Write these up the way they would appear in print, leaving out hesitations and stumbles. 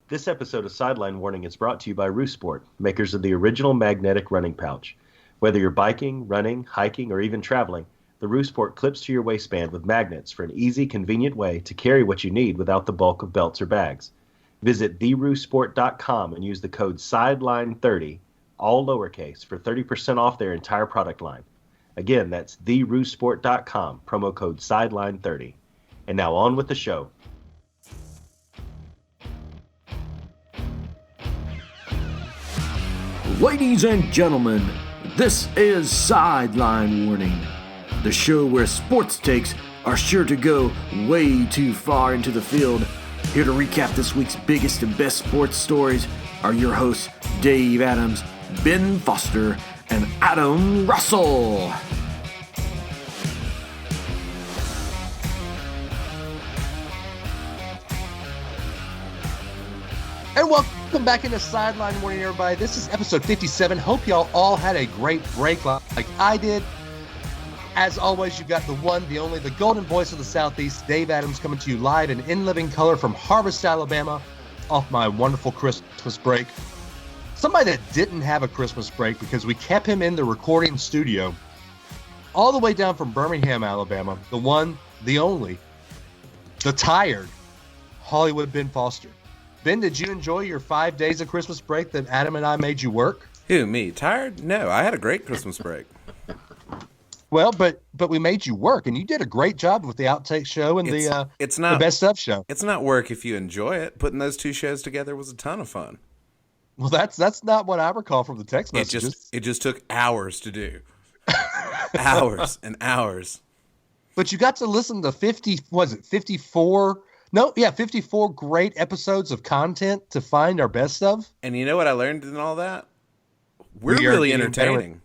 This episode of Sideline Warning is brought to you by Roosport, makers of the original magnetic running pouch. Whether you're biking, running, hiking, or even traveling, the Roosport clips to your waistband with magnets for an easy, convenient way to carry what you need without the bulk of belts or bags. Visit theroosport.com and use the code SIDELINE30, all lowercase, for 30% off their entire product line. Again, that's theroosport.com, promo code SIDELINE30. And now on with the show. Ladies and gentlemen, this is Sideline Warning, the show where sports takes are sure to go way too far into the field. Here to recap this week's biggest and best sports stories are your hosts, Dave Adams, Ben Foster, and Adam Russell. And welcome back into Sideline Warning, everybody. This is episode 57. Hope y'all all had a great break like I did. As always, you got the one, the only, the golden voice of the Southeast, Dave Adams, coming to you live and in living color from Harvest, Alabama, off my wonderful Christmas break. Somebody that didn't have a Christmas break because we kept him in the recording studio all the way down from Birmingham, Alabama, the one, the only, the tired Hollywood Ben Foster. Ben, did you enjoy your 5 days of Christmas break that Adam and I made you work? Who, me? Tired? No, I had a great Christmas break. Well, but we made you work, and you did a great job with the Outtake show and the Best Of show. It's not work if you enjoy it. Putting those two shows together was a ton of fun. Well, that's not what I recall from the text messages. It just took hours to do. Hours and hours. But you got to listen to 54 great episodes of content to find our best of. And you know what I learned in all that? We're really entertaining.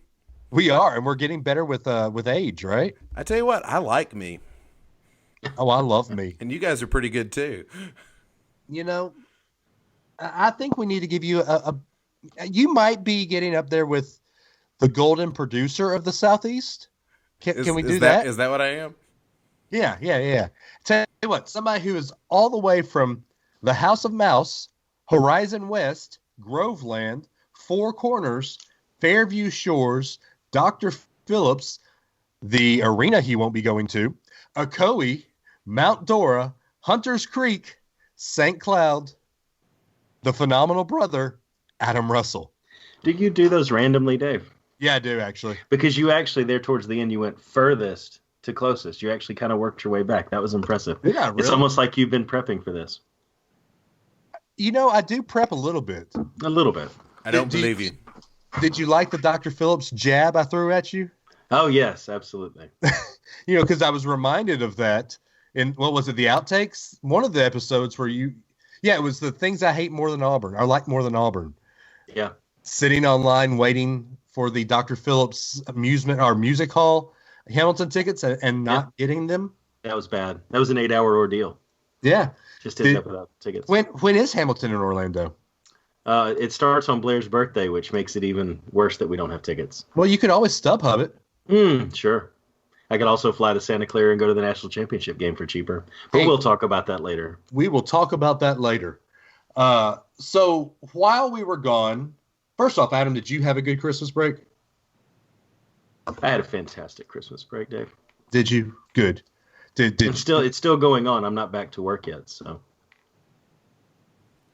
We are, and we're getting better with age, right? I tell you what, I like me. Oh, I love me. And you guys are pretty good too. You know, I think we need to give you you might be getting up there with the golden producer of the Southeast. Can we do that? Is that what I am? Yeah. Tell you what, somebody who is all the way from the House of Mouse, Horizon West, Groveland, Four Corners, Fairview Shores, Dr. Phillips, the arena he won't be going to, Ocoee, Mount Dora, Hunters Creek, St. Cloud, the phenomenal brother, Adam Russell. Do you do those randomly, Dave? Yeah, I do, actually. Because you actually, there towards the end, you went furthest to closest. You actually kind of worked your way back. That was impressive. Yeah, really? It's almost like you've been prepping for this. You know, I do prep a little bit. A little bit. I don't believe you. Did you like the Dr. Phillips jab I threw at you? Oh, yes, absolutely. You know, because I was reminded of that in, what was it, the Outtakes? One of the episodes where it was the things I hate more than Auburn, or like more than Auburn. Yeah. Sitting online waiting for the Dr. Phillips amusement or music hall Hamilton tickets and not getting them. That was bad. That was an 8-hour ordeal. Yeah. Just ended up without tickets. When is Hamilton in Orlando? It starts on Blair's birthday, which makes it even worse that we don't have tickets. Well, you could always StubHub it. Sure. I could also fly to Santa Clara and go to the national championship game for cheaper. But we'll talk about that later. We will talk about that later. So while we were gone, first off, Adam, did you have a good Christmas break? I had a fantastic Christmas break, Dave. Did you? Good. It's still going on. I'm not back to work yet, so.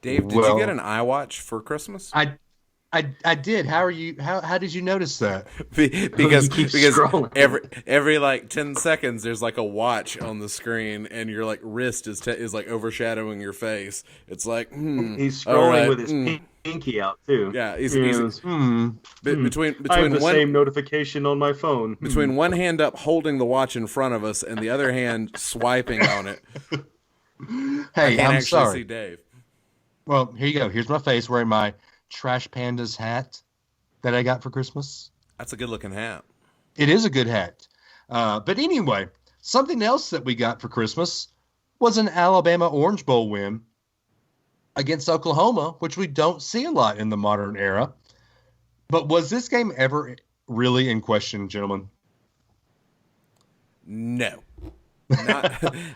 Dave, did you get an iWatch for Christmas? I did. How are you? How did you notice that? because scrolling. every like 10 seconds there's like a watch on the screen and your like wrist is like overshadowing your face. It's like he's scrolling with his pinky out too. Yeah, he's between I have the one same notification on my phone. Between one hand up holding the watch in front of us and the other hand swiping on it. Hey, I'm sorry. See Dave. Well, here you go. Here's my face wearing my Trash Pandas hat that I got for Christmas. That's a good looking hat. It is a good hat. But anyway, something else that we got for Christmas was an Alabama Orange Bowl win against Oklahoma, which we don't see a lot in the modern era. But was this game ever really in question, gentlemen? No.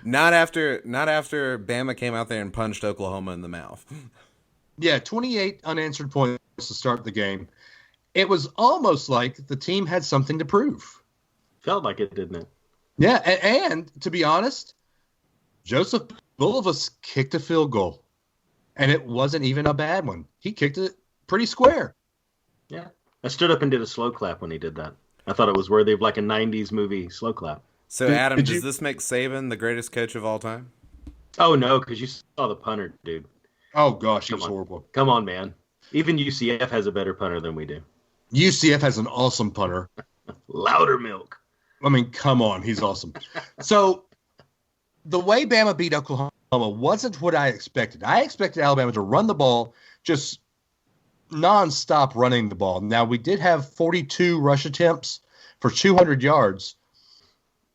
Not after Bama came out there and punched Oklahoma in the mouth. Yeah, 28 unanswered points to start the game. It was almost like the team had something to prove. Felt like it, didn't it? Yeah, and to be honest, Joseph Bulovas kicked a field goal, and it wasn't even a bad one. He kicked it pretty square. Yeah. I stood up and did a slow clap when he did that. I thought it was worthy of like a 90s movie slow clap. So, Adam, does this make Saban the greatest coach of all time? Oh, no, because you saw the punter, dude. Oh, gosh, he was horrible. Come on, man. Even UCF has a better punter than we do. UCF has an awesome punter. Louder milk. I mean, come on. He's awesome. So the way Bama beat Oklahoma wasn't what I expected. I expected Alabama to run the ball, just nonstop running the ball. Now, we did have 42 rush attempts for 200 yards,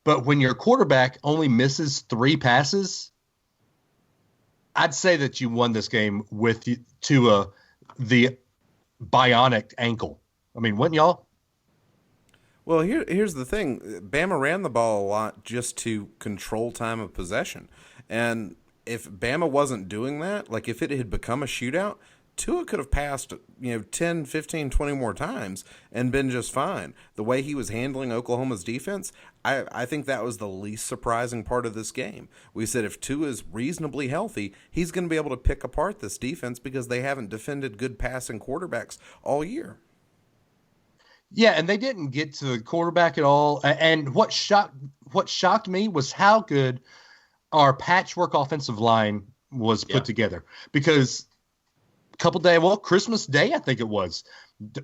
but when your quarterback only misses 3 passes, I'd say that you won this game with the bionic ankle. I mean, wouldn't y'all? Well, here's the thing. Bama ran the ball a lot just to control time of possession. And if Bama wasn't doing that, like if it had become a shootout, Tua could have passed, 10, 15, 20 more times and been just fine. The way he was handling Oklahoma's defense, I think that was the least surprising part of this game. We said if Tua is reasonably healthy, he's going to be able to pick apart this defense because they haven't defended good passing quarterbacks all year. Yeah, and they didn't get to the quarterback at all. And what shocked me was how good our patchwork offensive line was put together. Because Christmas Day, I think it was,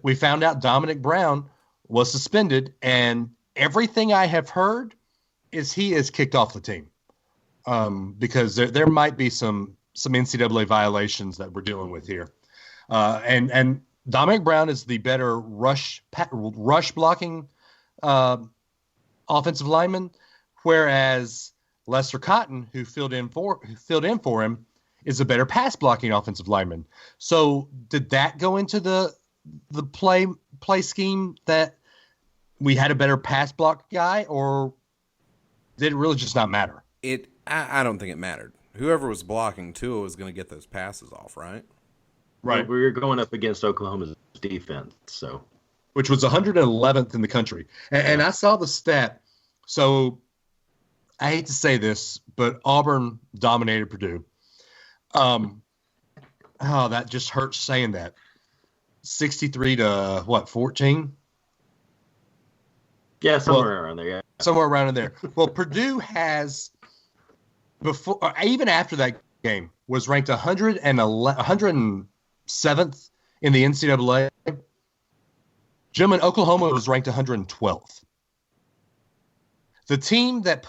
we found out Dominic Brown was suspended, and everything I have heard is he is kicked off the team because there might be some NCAA violations that we're dealing with here, and Dominic Brown is the better rush blocking offensive lineman, whereas Lester Cotton, who filled in for him, is a better pass blocking offensive lineman. So did that go into the play scheme that we had a better pass block guy, or did it really just not matter? I don't think it mattered. Whoever was blocking Tua was going to get those passes off, right? Right. We were going up against Oklahoma's defense, which was 111th in the country. And I saw the stat. So I hate to say this, but Auburn dominated Purdue. That just hurts saying that. 63 to 14? Yeah, somewhere around there. Yeah, somewhere around in there. Well, Purdue has before, even after that game, was ranked 107th in the NCAA. Gentlemen, Oklahoma was ranked 112th. The team that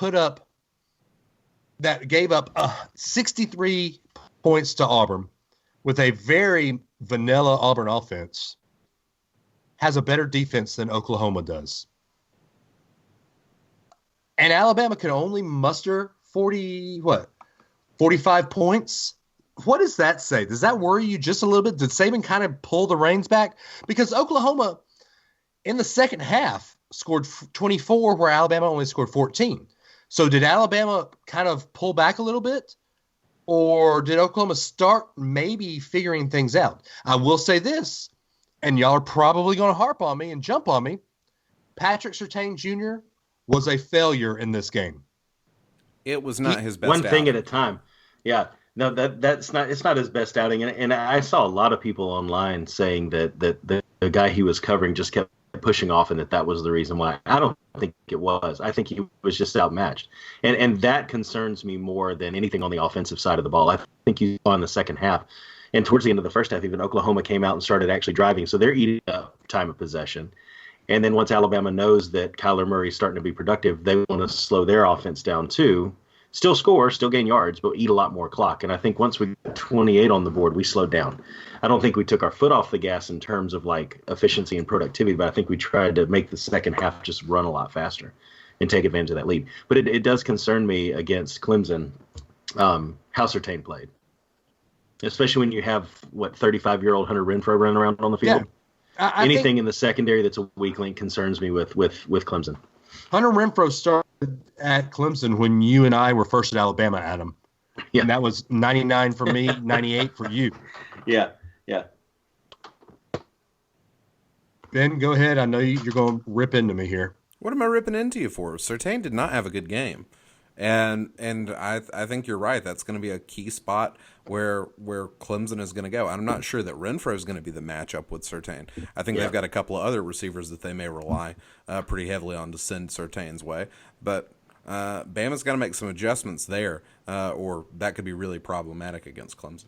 gave up 63 points to Auburn with a very vanilla Auburn offense has a better defense than Oklahoma does. And Alabama could only muster 45 points. What does that say? Does that worry you just a little bit? Did Saban kind of pull the reins back? Because Oklahoma, in the second half, scored 24, where Alabama only scored 14. So did Alabama kind of pull back a little bit? Or did Oklahoma start maybe figuring things out? I will say this, and y'all are probably going to harp on me and jump on me. Patrick Surtain Jr. was a failure in this game. It was not his best one thing outing. at a time. Yeah. No, it's not his best outing. And I saw a lot of people online saying that the guy he was covering just kept pushing off and that was the reason why. I don't think it was. I think he was just outmatched. And that concerns me more than anything on the offensive side of the ball. I think you saw in the second half and towards the end of the first half, even Oklahoma came out and started actually driving. So they're eating up time of possession. And then once Alabama knows that Kyler Murray is starting to be productive, they want to slow their offense down too. Still score, still gain yards, but eat a lot more clock. And I think once we got 28 on the board, we slowed down. I don't think we took our foot off the gas in terms of like efficiency and productivity, but I think we tried to make the second half just run a lot faster and take advantage of that lead. But it does concern me against Clemson how Surtain played, especially when you have, 35-year-old Hunter Renfrow running around on the field. Yeah. Anything think in the secondary that's a weak link concerns me with Clemson. Hunter Renfrow started at Clemson when you and I were first at Alabama, Adam. Yeah. And that was 99 for me, 98 for you. Yeah. Yeah. Ben, go ahead. I know you're going to rip into me here. What am I ripping into you for? Surtain did not have a good game. And I think you're right. That's going to be a key spot where Clemson is going to go. I'm not sure that Renfro is going to be the matchup with Surtain. I think they've got a couple of other receivers that they may rely pretty heavily on to send Surtain's way. But Bama's got to make some adjustments there, or that could be really problematic against Clemson.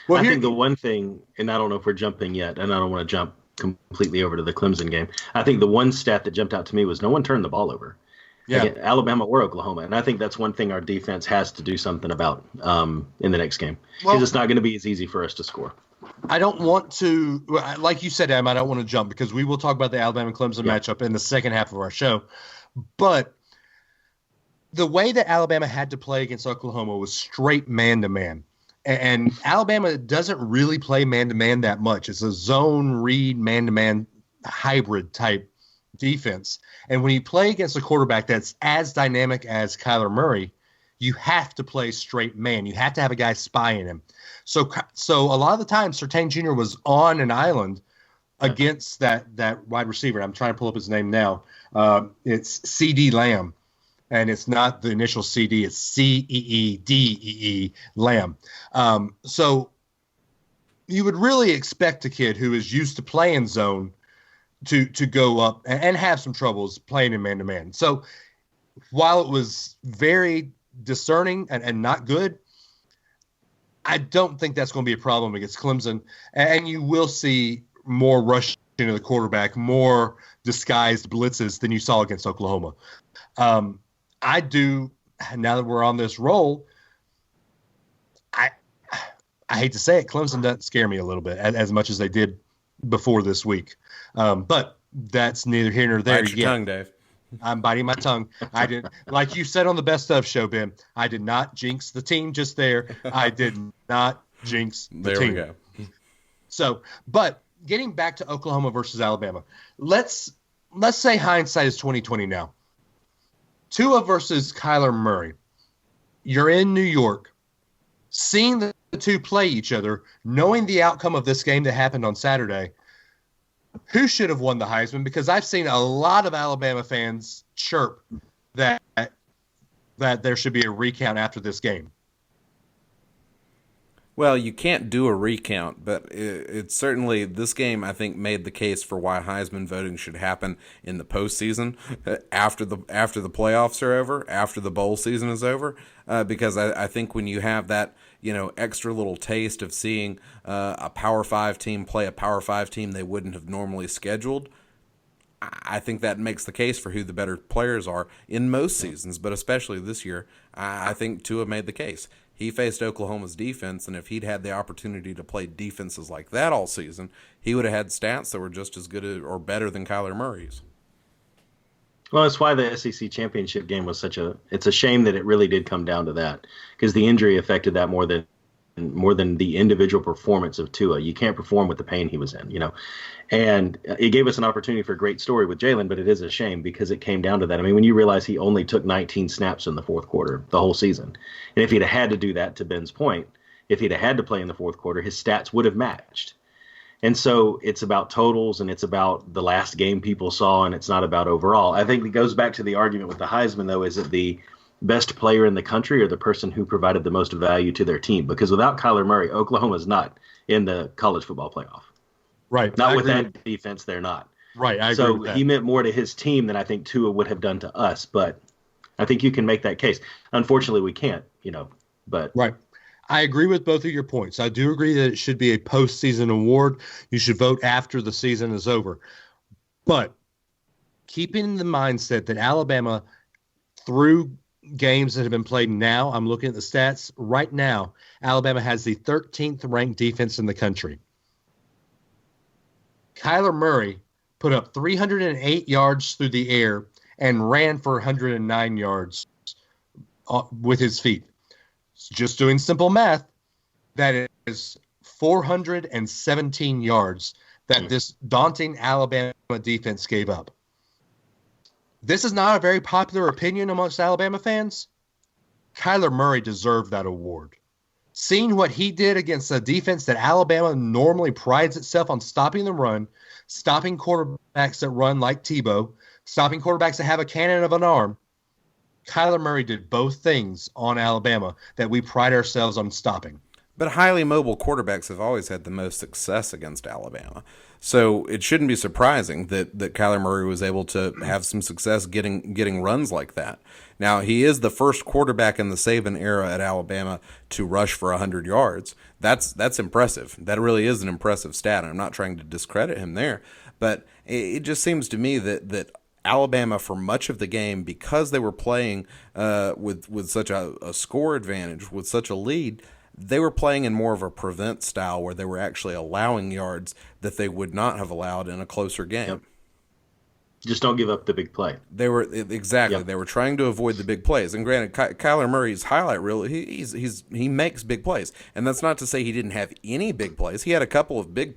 Well, I think the one thing, and I don't know if we're jumping yet, and I don't want to jump completely over to the Clemson game. I think the one stat that jumped out to me was no one turned the ball over. Yeah, again, Alabama or Oklahoma, and I think that's one thing our defense has to do something about in the next game, because it's not going to be as easy for us to score. I don't want to, like you said, Adam, I don't want to jump because we will talk about the Alabama-Clemson matchup in the second half of our show. But the way that Alabama had to play against Oklahoma was straight man-to-man. And Alabama doesn't really play man-to-man that much. It's a zone read man-to-man hybrid type defense. And when you play against a quarterback that's as dynamic as Kyler Murray, you have to play straight man. You have to have a guy spying him. So a lot of the time, Surtain Jr. was on an island against that wide receiver. I'm trying to pull up his name now. It's C.D. Lamb. And it's not the initial CD, it's Ceedee Lamb. So you would really expect a kid who is used to playing zone to go up and have some troubles playing in man-to-man. So while it was very discerning and not good, I don't think that's going to be a problem against Clemson. And you will see more rushing to the quarterback, more disguised blitzes than you saw against Oklahoma. I do, now that we're on this roll, I hate to say it, Clemson doesn't scare me a little bit as much as they did before this week. But that's neither here nor there. Bite your tongue, Dave. I'm biting my tongue. I didn't, like you said on the Best Of show, Ben, I did not jinx the team just there. I did not jinx the team. There we go. So, but getting back to Oklahoma versus Alabama, let's say hindsight is 2020 now. Tua versus Kyler Murray. You're in New York, seeing the two play each other, knowing the outcome of this game that happened on Saturday. Who should have won the Heisman? Because I've seen a lot of Alabama fans chirp that there should be a recount after this game. Well, you can't do a recount, but it's certainly, this game, I think, made the case for why Heisman voting should happen in the postseason after the playoffs are over, after the bowl season is over, because I think when you have that, extra little taste of seeing a Power 5 team play a Power 5 team they wouldn't have normally scheduled, I think that makes the case for who the better players are in most seasons, but especially this year. I think Tua made the case. He faced Oklahoma's defense, and if he'd had the opportunity to play defenses like that all season, he would have had stats that were just as good or better than Kyler Murray's. Well, that's why the SEC championship game was it's a shame that it really did come down to that, because the injury affected that more than the individual performance of Tua. You can't perform with the pain he was in, And it gave us an opportunity for a great story with Jalen, but it is a shame because it came down to that. I mean, when you realize he only took 19 snaps in the fourth quarter, the whole season, and if he'd have had to do that, to Ben's point, if he'd have had to play in the fourth quarter, his stats would have matched. And so it's about totals, and it's about the last game people saw, and it's not about overall. I think it goes back to the argument with the Heisman, though, is it the best player in the country or the person who provided the most value to their team? Because without Kyler Murray, Oklahoma's not in the college football playoff. Right. Not with that defense, they're not. Right. I agree so with that. He meant more to his team than I think Tua would have done to us. But I think you can make that case. Unfortunately, we can't, but. Right. I agree with both of your points. I do agree that it should be a postseason award. You should vote after the season is over. But keeping in the mindset that Alabama, through games that have been played now, I'm looking at the stats right now, Alabama has the 13th ranked defense in the country. Kyler Murray put up 308 yards through the air and ran for 109 yards with his feet. Just doing simple math, that is 417 yards that this daunting Alabama defense gave up. This is not a very popular opinion amongst Alabama fans. Kyler Murray deserved that award. seeing what he did against a defense that Alabama normally prides itself on stopping the run, stopping quarterbacks that run like Tebow, stopping quarterbacks that have a cannon of an arm. Kyler Murray did both things on Alabama that we pride ourselves on stopping. But highly mobile quarterbacks have always had the most success against Alabama. So it shouldn't be surprising that Kyler Murray was able to have some success getting runs like that. Now, he is the first quarterback in the Saban era at Alabama to rush for 100 yards. That's impressive. That really is an impressive stat. I'm not trying to discredit him there. But it just seems to me that Alabama, for much of the game, because they were playing with such a score advantage, with such a lead, they were playing in more of a prevent style where they were actually allowing yards that they would not have allowed in a closer game. Yep. Just don't give up the big play. They were exactly. Yep. They were trying to avoid the big plays. And granted, Kyler Murray's highlight reel, he makes big plays, and that's not to say he didn't have any big plays. He had a couple of big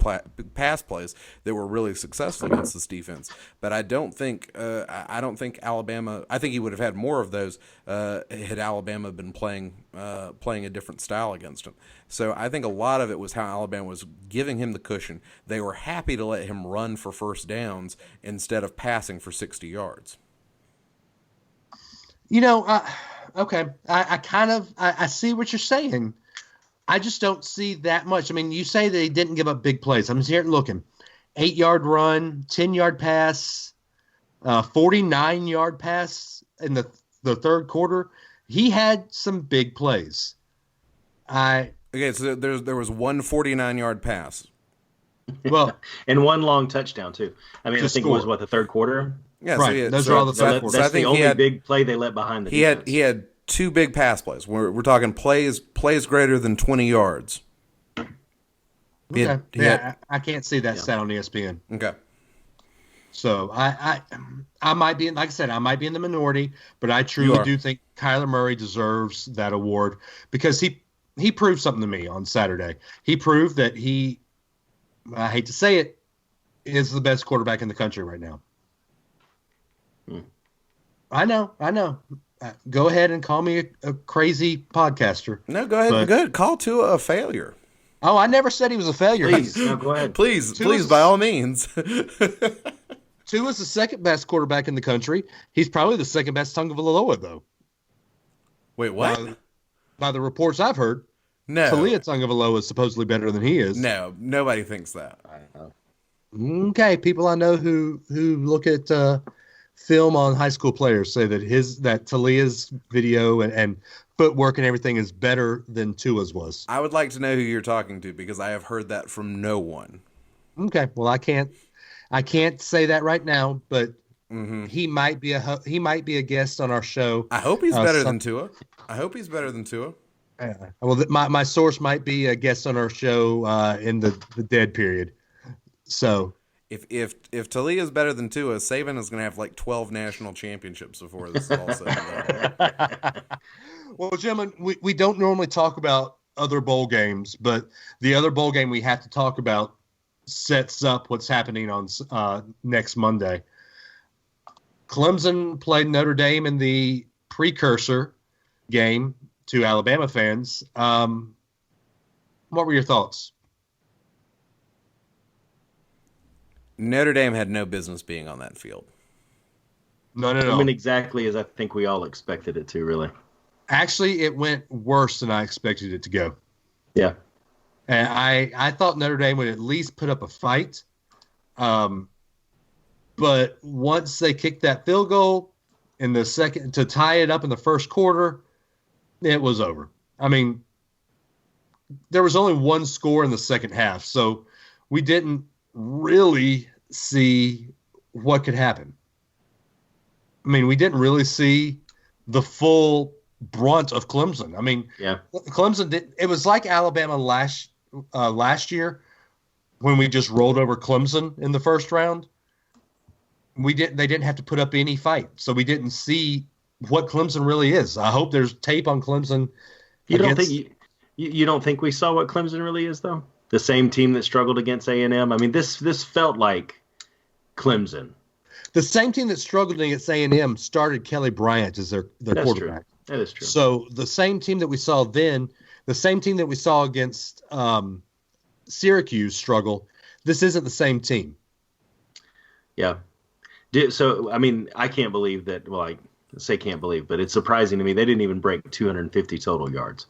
pass plays that were really successful against this defense. But I don't think Alabama. I think he would have had more of those had Alabama been playing a different style against him. So I think a lot of it was how Alabama was giving him the cushion. They were happy to let him run for first downs instead of passing for 60 yards. Okay. I see what you're saying. I just don't see that much. I mean, you say that he didn't give up big plays. I'm just here looking. 8-yard run, 10-yard pass, 49-yard pass in the third quarter. He had some big plays. Okay, so there was one 49-yard pass. Well, and one long touchdown too. I mean, I think it was the third quarter. Yeah, right. Those are all the third quarter. That's the only big play they let behind the defense. He had two big pass plays. We're talking plays greater than 20 yards. Okay. I can't see that stat on ESPN. Okay. So I might be, like I said, I might be in the minority, but I truly do think Kyler Murray deserves that award because he proved something to me on Saturday. He proved that I hate to say it, is the best quarterback in the country right now. I know. Go ahead and call me a crazy podcaster. No, go ahead. Go ahead. Call Tua a failure. Oh, I never said he was a failure. Please, no, go ahead. Please, by all means. Tua's the second best quarterback in the country. He's probably the second best Tagovailoa, though. Wait, what? By the reports I've heard, no. Talia Tagovailoa is supposedly better than he is. No, nobody thinks that. Okay, people I know who look at film on high school players say that Talia's video and footwork and everything is better than Tua's was. I would like to know who you're talking to because I have heard that from no one. Okay, well I can't say that right now, but he might be a guest on our show. I hope he's better than Tua. Well, my source might be a guest on our show in the dead period. So if Talia is better than Tua, Saban is going to have like 12 national championships before this is all said and done. Well, gentlemen, we don't normally talk about other bowl games, but the other bowl game we have to talk about sets up what's happening on next Monday. Clemson played Notre Dame in the precursor game to Alabama fans. What were your thoughts? Notre Dame had no business being on that field. No. I mean, exactly as I think we all expected it to, really. Actually, it went worse than I expected it to go. Yeah. And I thought Notre Dame would at least put up a fight. But once they kicked that field goal in the second to tie it up in the first quarter, it was over. I mean, there was only one score in the second half, so we didn't really see what could happen. I mean, we didn't really see the full brunt of Clemson. I mean, Clemson did. It was like Alabama last year when we just rolled over Clemson in the first round. They didn't have to put up any fight, so we didn't see what Clemson really is. I hope there's tape on Clemson. You don't think we saw what Clemson really is, though? The same team that struggled against A&M. I mean, this felt like Clemson. The same team that struggled against A&M started Kelly Bryant as their quarterback. That is true. So the same team that we saw then, the same team that we saw against Syracuse struggle. This isn't the same team. Yeah. So, I mean, I can't believe that. Well, I say can't believe, but it's surprising to me. They didn't even break 250 total yards.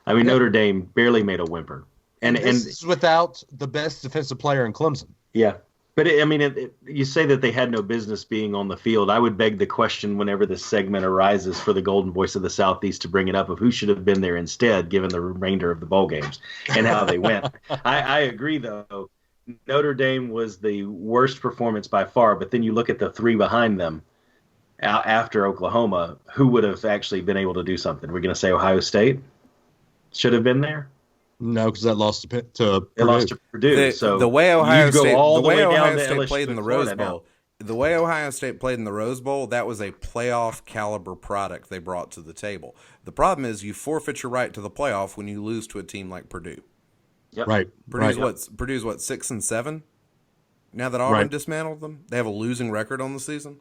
I mean, Notre Dame barely made a whimper. And this is without the best defensive player in Clemson. Yeah. But, you say that they had no business being on the field. I would beg the question whenever this segment arises for the Golden Voice of the Southeast to bring it up of who should have been there instead, given the remainder of the bowl games and how they went. I agree, though. Notre Dame was the worst performance by far, but then you look at the three behind them after Oklahoma, who would have actually been able to do something? We're going to say Ohio State should have been there? No, because that lost to Purdue. It lost to Purdue. The way Ohio State played in the Rose Bowl, that was a playoff caliber product they brought to the table. The problem is you forfeit your right to the playoff when you lose to a team like Purdue. Yep. Right. Purdue's what, 6-7? Now that Auburn dismantled them, they have a losing record on the season.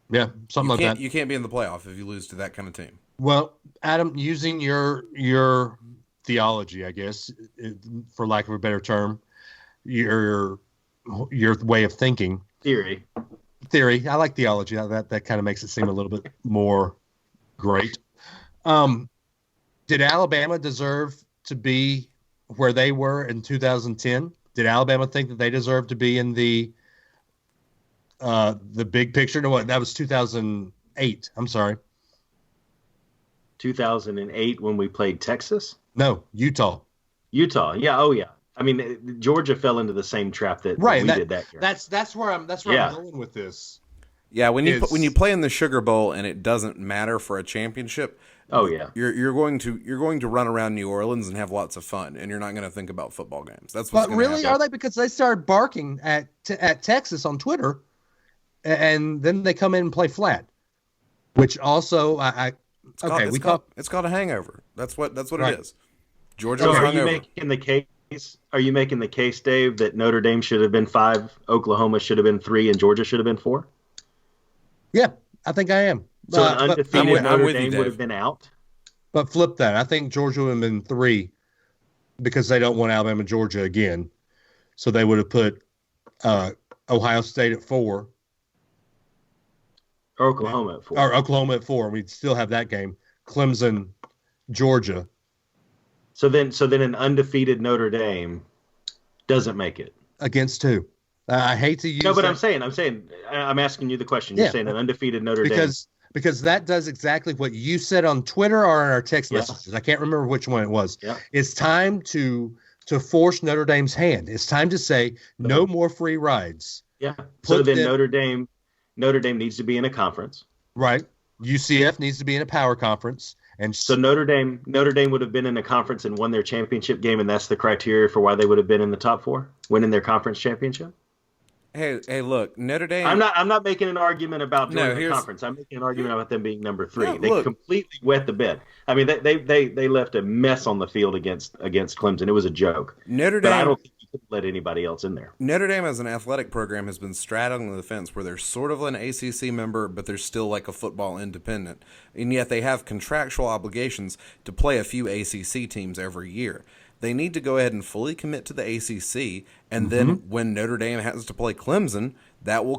Yeah, something like that. You can't be in the playoff if you lose to that kind of team. Well, Adam, using your theology, I guess, for lack of a better term, your way of thinking. Theory. I like theology. That kind of makes it seem a little bit more great. Did Alabama deserve to be where they were in 2010? Did Alabama think that they deserved to be in the big picture? No, what? That was 2008. I'm sorry. 2008 when we played Texas? No, Utah. Yeah. Oh, yeah. I mean, Georgia fell into the same trap that we did that year. That's where I'm going with this. Yeah, when you play in the Sugar Bowl and it doesn't matter for a championship. Oh yeah, you're going to run around New Orleans and have lots of fun, and you're not going to think about football games. That's what's going to happen. Are they? Because they started barking at Texas on Twitter, and then they come in and play flat, which also it's called a hangover. That's what it is. Georgia. So are you making the case? Are you making the case, Dave, that Notre Dame should have been 5, Oklahoma should have been 3, and Georgia should have been 4? Yeah, I think I am. So an undefeated Notre Dame would have been out? But flip that. I think Georgia would have been 3 because they don't want Alabama, Georgia again. So they would have put Ohio State at 4. Or Oklahoma at 4. Or Oklahoma at 4. We'd still have that game. Clemson, Georgia. So then an undefeated Notre Dame doesn't make it. Against who? I hate to use. No, but I'm asking you the question. You're saying an undefeated Notre Dame. Because that does exactly what you said on Twitter or in our text messages. I can't remember which one it was. Yeah. It's time to force Notre Dame's hand. It's time to say no more free rides. Yeah. So then Notre Dame needs to be in a conference. Right. UCF needs to be in a power conference. And so Notre Dame would have been in a conference and won their championship game, and that's the criteria for why they would have been in the top 4, winning their conference championship. Hey, look, Notre Dame. I'm not making an argument about joining the conference. I'm making an argument about them being number 3. They completely wet the bed. I mean, they left a mess on the field against Clemson. It was a joke. Notre Dame. But I don't think you could let anybody else in there. Notre Dame as an athletic program has been straddling the fence where they're sort of an ACC member, but they're still like a football independent, and yet they have contractual obligations to play a few ACC teams every year. They need to go ahead and fully commit to the ACC, and then when Notre Dame has to play Clemson, that will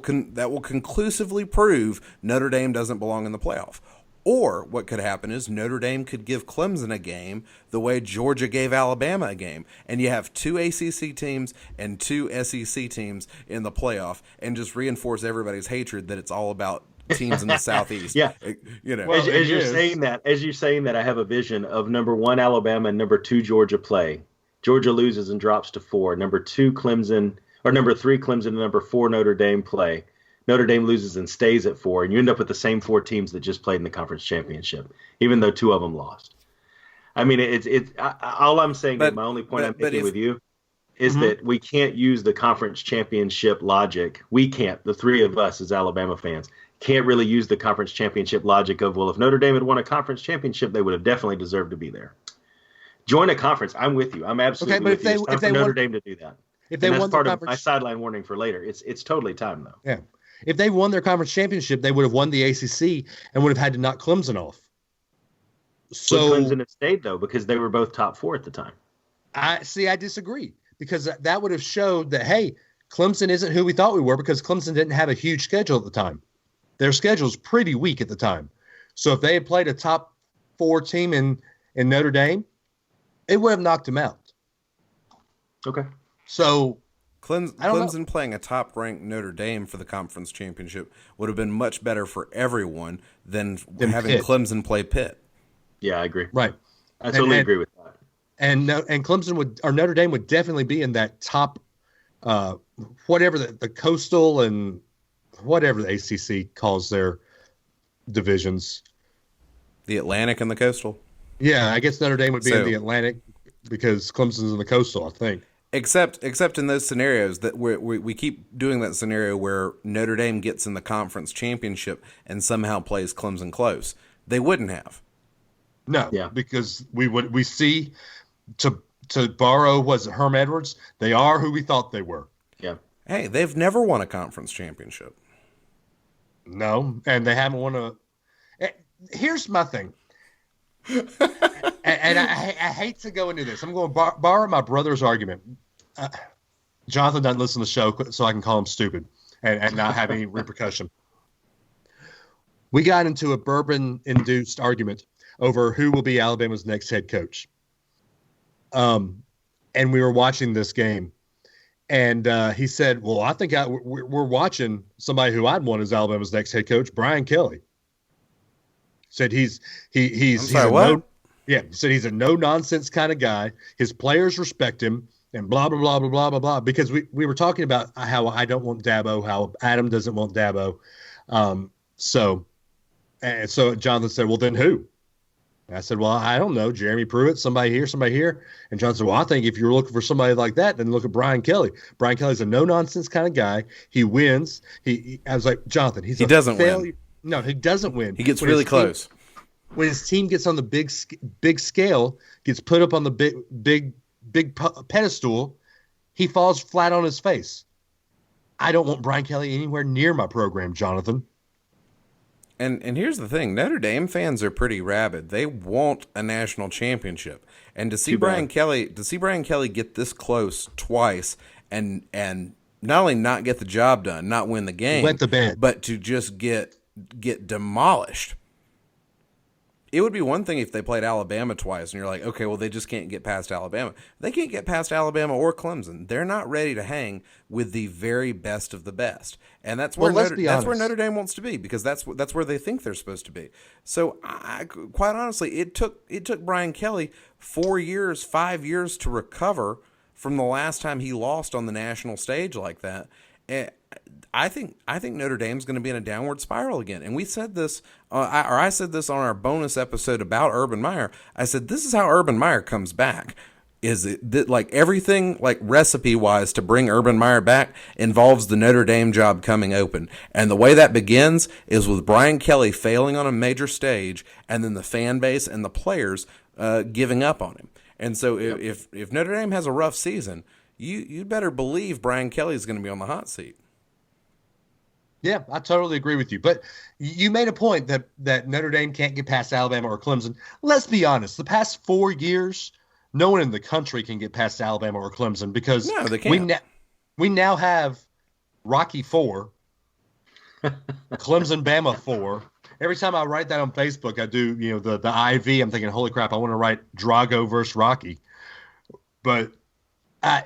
conclusively prove Notre Dame doesn't belong in the playoff. Or what could happen is Notre Dame could give Clemson a game the way Georgia gave Alabama a game, and you have 2 ACC teams and 2 SEC teams in the playoff, and just reinforce everybody's hatred that it's all about teams in the Southeast. Yeah, Well, as you're saying that, I have a vision of number 1 Alabama and number 2 Georgia play. Georgia loses and drops to 4. Number 2 Clemson, or number 3 Clemson, and number 4 Notre Dame play. Notre Dame loses and stays at 4, and you end up with the same 4 teams that just played in the conference championship, even though 2 of them lost. I mean, all I'm saying, my only point I'm making with you is that we can't use the conference championship logic. We can't, the 3 of us as Alabama fans, can't really use the conference championship logic of, well, if Notre Dame had won a conference championship, they would have definitely deserved to be there. Join a conference. I'm with you. I'm absolutely with you. It's time for Notre Dame to do that. If they won part of my sideline warning for later. It's totally time, though. Yeah. If they won their conference championship, they would have won the ACC and would have had to knock Clemson off. So Would Clemson have stayed, though, because they were both top 4 at the time? I disagree, because that would have showed that, hey, Clemson isn't who we thought we were, because Clemson didn't have a huge schedule at the time. Their schedule was pretty weak at the time. So if they had played a top 4 team in Notre Dame, it would have knocked them out. Okay. So Clemson playing a top-ranked Notre Dame for the conference championship would have been much better for everyone than having Pitt. Clemson play Pitt. Yeah, I agree. Right. I totally agree with that. And Clemson or Notre Dame would definitely be in that top, whatever the coastal and whatever the ACC calls their divisions. The Atlantic and the coastal. Yeah, I guess Notre Dame would be in the Atlantic because Clemson's in the coastal, I think. Except in those scenarios that we keep doing that scenario where Notre Dame gets in the conference championship and somehow plays Clemson close. They wouldn't have. No, because we see, to borrow, was it Herm Edwards? They are who we thought they were. Yeah. Hey, they've never won a conference championship. No, and they haven't won a. Here's my thing, and I hate to go into this. I'm going to borrow my brother's argument. Jonathan doesn't listen to the show, so I can call him stupid and not have any repercussion. We got into a bourbon-induced argument over who will be Alabama's next head coach. And we were watching this game, and he said, well, I think we're watching somebody who I'd want as Alabama's next head coach, Brian Kelly. Said he's I'm sorry, what? He said he's a no-nonsense kind of guy. His players respect him, and blah, blah, blah, blah, blah, blah, blah. Because we were talking about how I don't want Dabo, how Adam doesn't want Dabo. So Jonathan said, well, then who? And I said, well, I don't know, Jeremy Pruitt, somebody here. And John said, well, I think if you're looking for somebody like that, then look at Brian Kelly. Brian Kelly's a no-nonsense kind of guy. He wins. I was like, Jonathan, he doesn't win. No, he doesn't win. He gets really close. When his team gets on the big scale, gets put up on the big pedestal, he falls flat on his face. I don't want Brian Kelly anywhere near my program, Jonathan. And here's the thing: Notre Dame fans are pretty rabid. They want a national championship, and to see Brian Kelly get this close twice, and not only not get the job done, not win the game, wet the bed, but to just get demolished. It would be one thing if they played Alabama twice, and you're like, okay, well, they just can't get past Alabama. They can't get past Alabama or Clemson. They're not ready to hang with the very best of the best, and that's where Notre Dame wants to be, because that's where they think they're supposed to be. So, quite honestly, it took Brian Kelly 5 years to recover from the last time he lost on the national stage like that. And I think Notre Dame's going to be in a downward spiral again. And we said this, I said this on our bonus episode about Urban Meyer. I said, this is how Urban Meyer comes back. Is it that, like, everything, like, recipe-wise to bring Urban Meyer back involves the Notre Dame job coming open. And the way that begins is with Brian Kelly failing on a major stage, and then the fan base and the players giving up on him. And so if Notre Dame has a rough season, you better believe Brian Kelly is going to be on the hot seat. Yeah, I totally agree with you. But you made a point that Notre Dame can't get past Alabama or Clemson. Let's be honest. The past 4 years, no one in the country can get past Alabama or Clemson, because they can't. We now have Rocky 4, Clemson, Bama 4. Every time I write that on Facebook, I do, the IV. I'm thinking, holy crap, I want to write Drago versus Rocky. But I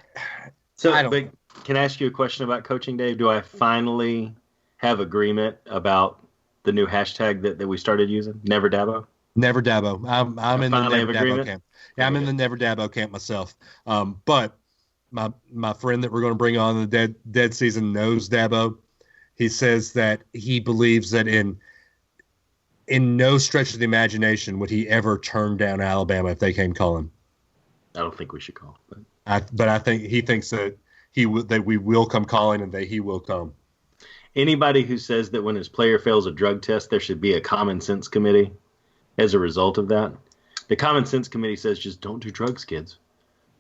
don't. But can I ask you a question about coaching, Dave? Do I finally have agreement about the new hashtag that we started using? Never Dabo? Never Dabo. I'm in the Never Dabo camp. Yeah, I'm in the Never Dabo camp myself. But my friend that we're going to bring on the dead season knows Dabo. He says that he believes that in no stretch of the imagination would he ever turn down Alabama if they came calling. I don't think we should call. But I think he thinks that that we will come calling, and that he will come. Anybody who says that when his player fails a drug test, there should be a common sense committee as a result of that. The common sense committee says just don't do drugs, kids.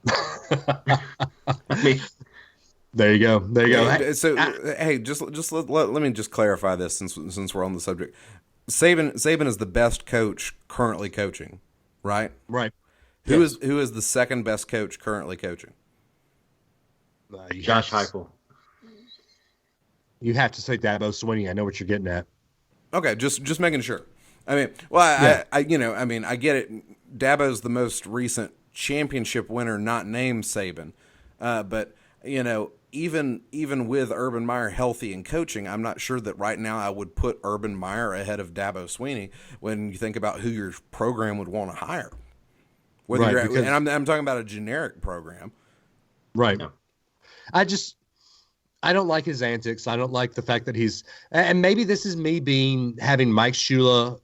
I mean, there you go. So, hey, just let me just clarify this since we're on the subject. Saban is the best coach currently coaching. right? Right. Who is the second best coach currently coaching? Josh Heupel. You have to say Dabo Swinney. I know what you're getting at. Okay, just making sure. I mean, well, Yeah. I get it. Dabo's the most recent championship winner, not named Saban, but even with Urban Meyer healthy and coaching, I'm not sure that right now I would put Urban Meyer ahead of Dabo Swinney when you think about who your program would want to hire. Whether Right, you're because- and I'm talking about a generic program. Right. Yeah. I don't like his antics. I don't like the fact that and maybe this is me having Mike Shula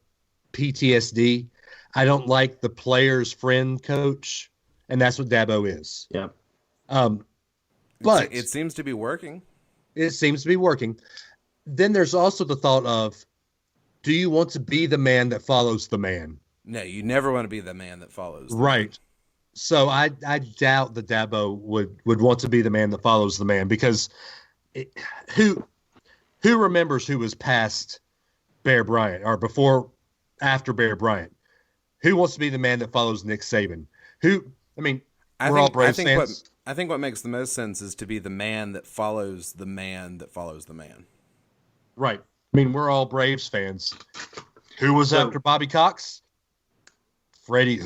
PTSD. I don't like the player's friend coach, and that's what Dabo is. Yeah. But It seems to be working. it seems to be working. Then there's also the thought of, do you want to be the man that follows the man? No, you never want to be the man that follows. Right. So I doubt that Dabo would want to be the man that follows the man, because who remembers who was past Bear Bryant or after Bear Bryant? Who wants to be the man that follows Nick Saban? We're all Braves fans. I think what makes the most sense is to be the man that follows the man that follows the man. Right. I mean, we're all Braves fans. Who was after Bobby Cox? Freddie.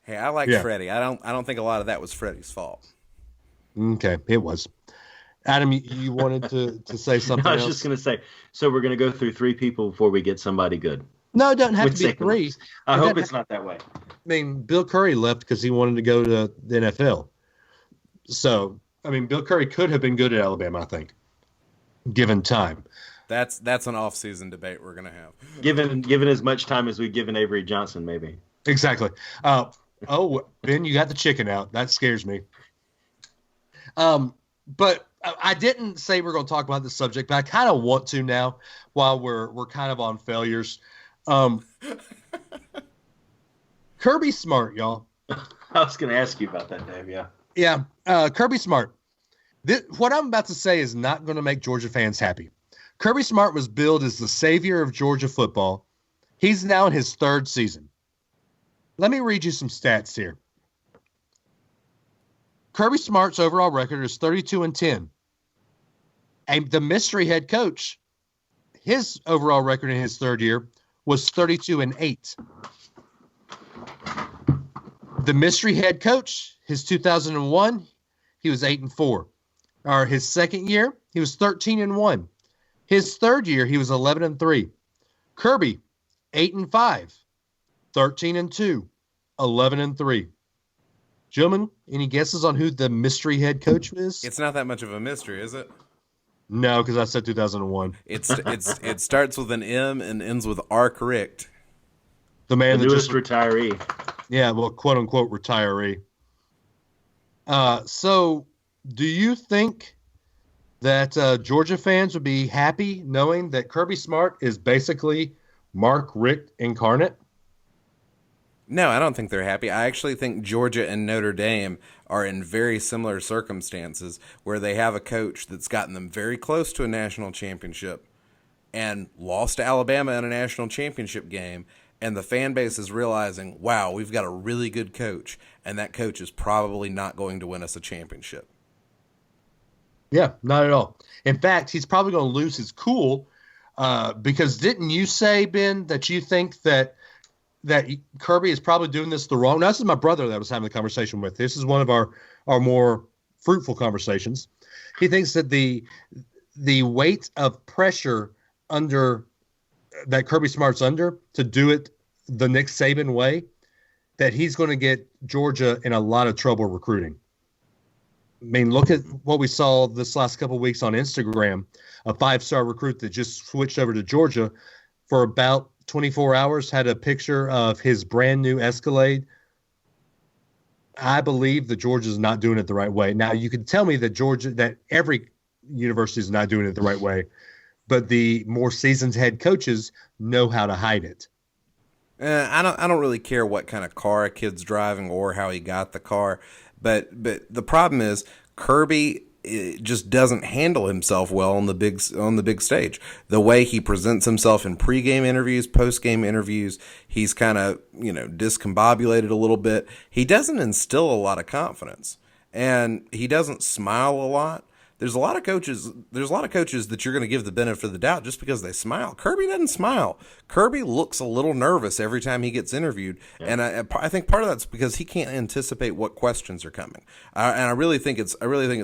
Hey, I like Freddie. I don't think a lot of that was Freddie's fault. Okay, it was. Adam, you wanted to say something I was else? just going to say, so we're going to go through three people before we get somebody good. No, it doesn't have With to be second three. ones. I hope it's not that way. I mean, Bill Curry left because he wanted to go to the NFL. So, I mean, Bill Curry could have been good at Alabama, I think, given time. That's an off-season debate we're gonna have. Given as much time as we've given Avery Johnson, maybe. Exactly. Ben, you got the chicken out. That scares me. But I didn't say we're going to talk about this subject, but I kind of want to now while we're kind of on failures. Kirby Smart, y'all. I was going to ask you about that, Dave. Yeah. Yeah, Kirby Smart. What I'm about to say is not going to make Georgia fans happy. Kirby Smart was billed as the savior of Georgia football. He's now in his third season. Let me read you some stats here. Kirby Smart's overall record is 32-10. And the mystery head coach, his overall record in his third year was 32-8. The mystery head coach, his 2001, he was 8-4. Or his second year, he was 13-1. His third year, he was 11-3. Kirby, 8-5, 13-2, 11-3. Gentlemen, any guesses on who the mystery head coach is? It's not that much of a mystery, is it? No, because I said 2001. It starts with an M and ends with R. Correct. The man The that newest just retiree. yeah, well, quote unquote retiree. So, do you think that Georgia fans would be happy knowing that Kirby Smart is basically Mark Richt incarnate? No, I don't think they're happy. I actually think Georgia and Notre Dame are in very similar circumstances where they have a coach that's gotten them very close to a national championship and lost to Alabama in a national championship game, and the fan base is realizing, wow, we've got a really good coach, and that coach is probably not going to win us a championship. Yeah, not at all. In fact, he's probably going to lose his cool because didn't you say, Ben, that you think that Kirby is probably doing this the wrong? Now, this is my brother that I was having the conversation with. This is one of our more fruitful conversations. He thinks that the weight of pressure under that Kirby Smart's under to do it the Nick Saban way, that he's going to get Georgia in a lot of trouble recruiting. I mean, look at what we saw this last couple of weeks on Instagram, a 5-star recruit that just switched over to Georgia for about 24 hours, had a picture of his brand new Escalade. I believe that Georgia's not doing it the right way. Now, you can tell me that every university is not doing it the right way, but the more seasoned head coaches know how to hide it. I don't really care what kind of car a kid's driving or how he got the car, but the problem is Kirby just doesn't handle himself well on the big stage. The way he presents himself in pregame interviews, postgame interviews, he's kind of discombobulated a little bit. He doesn't instill a lot of confidence, and he doesn't smile a lot. There's a lot of coaches that you're going to give the benefit of the doubt just because they smile. Kirby doesn't smile. Kirby looks a little nervous every time he gets interviewed, and I think part of that's because he can't anticipate what questions are coming. And I really think it's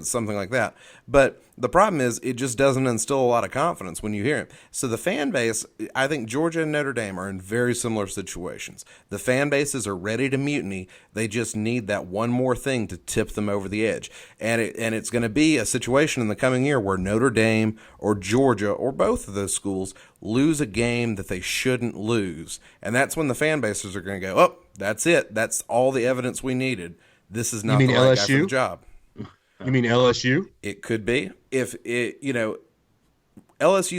something like that. But the problem is it just doesn't instill a lot of confidence when you hear him. So the fan base, I think Georgia and Notre Dame are in very similar situations. The fan bases are ready to mutiny. They just need that one more thing to tip them over the edge. And it's going to be a situation in the coming year where Notre Dame or Georgia or both of those schools lose a game that they shouldn't lose. And that's when the fan bases are going to go, oh, that's it. That's all the evidence we needed. This is not the right guy for the job. You mean LSU? It could be. LSU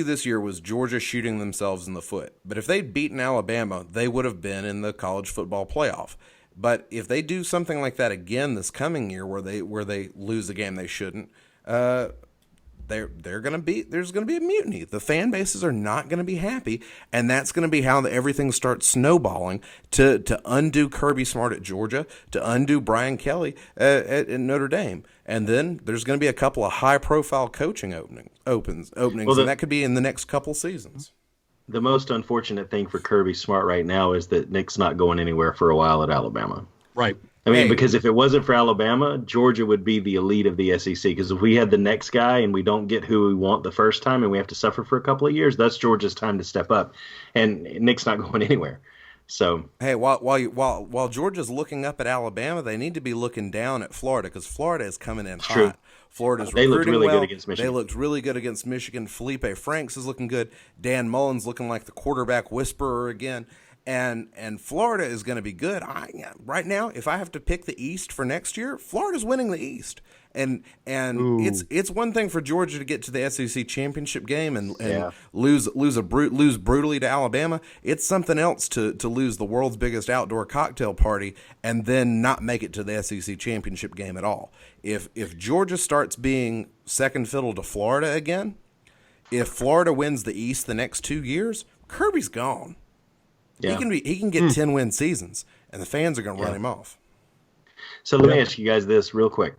this year was Georgia shooting themselves in the foot. But if they'd beaten Alabama, they would have been in the college football playoff. But if they do something like that again this coming year where they lose a game they shouldn't, there's going to be a mutiny. The fan bases are not going to be happy, and that's going to be how everything starts snowballing to undo Kirby Smart at Georgia, to undo Brian Kelly at Notre Dame. And then there's going to be a couple of high-profile coaching openings, and that could be in the next couple seasons. The most unfortunate thing for Kirby Smart right now is that Nick's not going anywhere for a while at Alabama. Right. I mean, because if it wasn't for Alabama, Georgia would be the elite of the SEC. Because if we had the next guy and we don't get who we want the first time and we have to suffer for a couple of years, that's Georgia's time to step up. And Nick's not going anywhere. So hey, while Georgia's looking up at Alabama, they need to be looking down at Florida because Florida is coming in hot. True. Florida's they looked really well. good against Michigan. They looked really good against Michigan. Felipe Franks is looking good. Dan Mullen's looking like the quarterback whisperer again. And Florida is going to be good. Right now, if I have to pick the East for next year, Florida's winning the East. And it's one thing for Georgia to get to the SEC championship game and lose brutally to Alabama. It's something else to lose the world's biggest outdoor cocktail party and then not make it to the SEC championship game at all. If Georgia starts being second fiddle to Florida again, if Florida wins the East the next 2 years, Kirby's gone. Yeah. He can get 10-win seasons, and the fans are going to run him off. So let me ask you guys this real quick.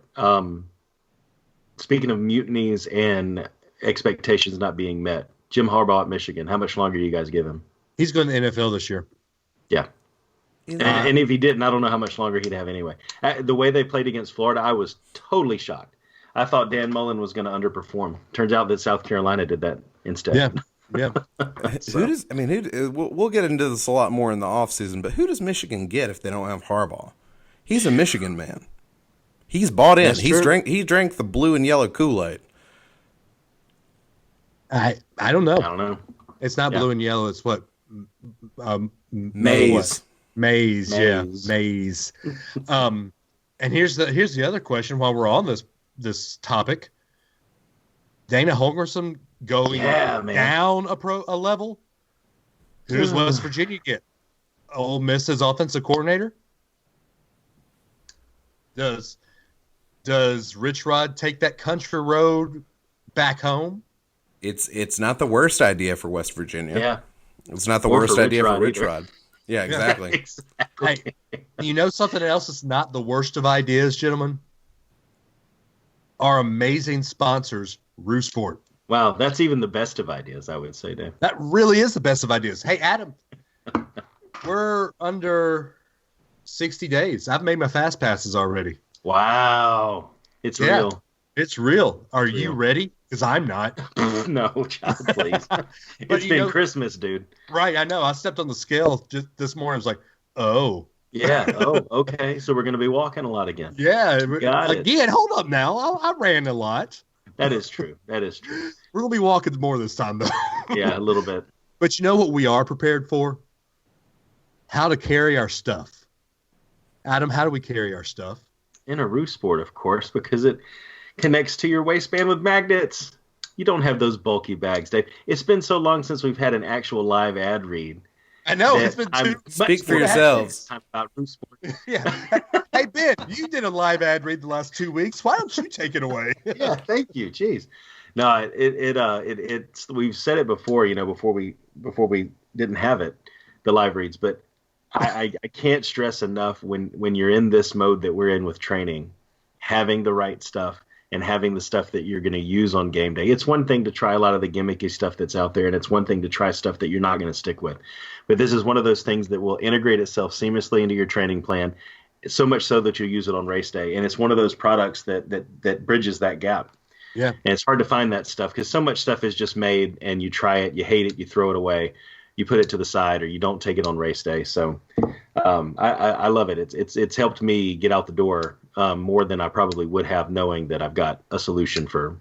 Speaking of mutinies and expectations not being met, Jim Harbaugh at Michigan, how much longer do you guys give him? He's going to the NFL this year. Yeah. And if he didn't, I don't know how much longer he'd have anyway. The way they played against Florida, I was totally shocked. I thought Dan Mullen was going to underperform. Turns out that South Carolina did that instead. Yeah. Yeah. We'll get into this a lot more in the offseason, but who does Michigan get if they don't have Harbaugh? He's a Michigan man. He's bought in. He drank the blue and yellow Kool-Aid. I don't know. I don't know. It's not blue and yellow. It's what? Maize. Maize. Yeah. Maize. And here's the other question while we're on this topic. Dana Holgorsen going down a level. Who does West Virginia get? Ole Miss as offensive coordinator? Does Rich Rod take that country road back home? It's not the worst idea for West Virginia. Yeah. It's not the worst idea for Rich Rod. Yeah, exactly. Exactly. Hey, you know something else that's not the worst of ideas, gentlemen? Our amazing sponsors, Roosport. Wow, that's even the best of ideas, I would say, Dave. That really is the best of ideas. Hey, Adam, we're under 60 days. I've made my fast passes already. Wow. It's real. It's real. Are you ready? Because I'm not. No, child, please. It's been Christmas, dude. Right, I know. I stepped on the scale just this morning. I was like, oh. Yeah. Oh, okay. So we're going to be walking a lot again. Yeah. Got it. Again, hold up now. I ran a lot. That is true. That is true. We're going to be walking more this time, though. Yeah, a little bit. But you know what we are prepared for? How to carry our stuff. Adam, how do we carry our stuff? In a Roosport, of course, because it connects to your waistband with magnets. You don't have those bulky bags, Dave. It's been so long since we've had an actual live ad read. I know. It's been Speak for yourselves. Time about Roosport. Yeah. Hey, Ben, you did a live ad read the last 2 weeks. Why don't you take it away? Yeah, thank you. Jeez. No, it's we've said it before, before we didn't have it, the live reads, but I can't stress enough when you're in this mode that we're in with training, having the right stuff and having the stuff that you're going to use on game day. It's one thing to try a lot of the gimmicky stuff that's out there, and it's one thing to try stuff that you're not going to stick with. But this is one of those things that will integrate itself seamlessly into your training plan, so much so that you'll use it on race day. And it's one of those products that bridges that gap. Yeah. And it's hard to find that stuff because so much stuff is just made and you try it, you hate it, you throw it away, you put it to the side, or you don't take it on race day. So I love it. It's helped me get out the door more than I probably would have, knowing that I've got a solution for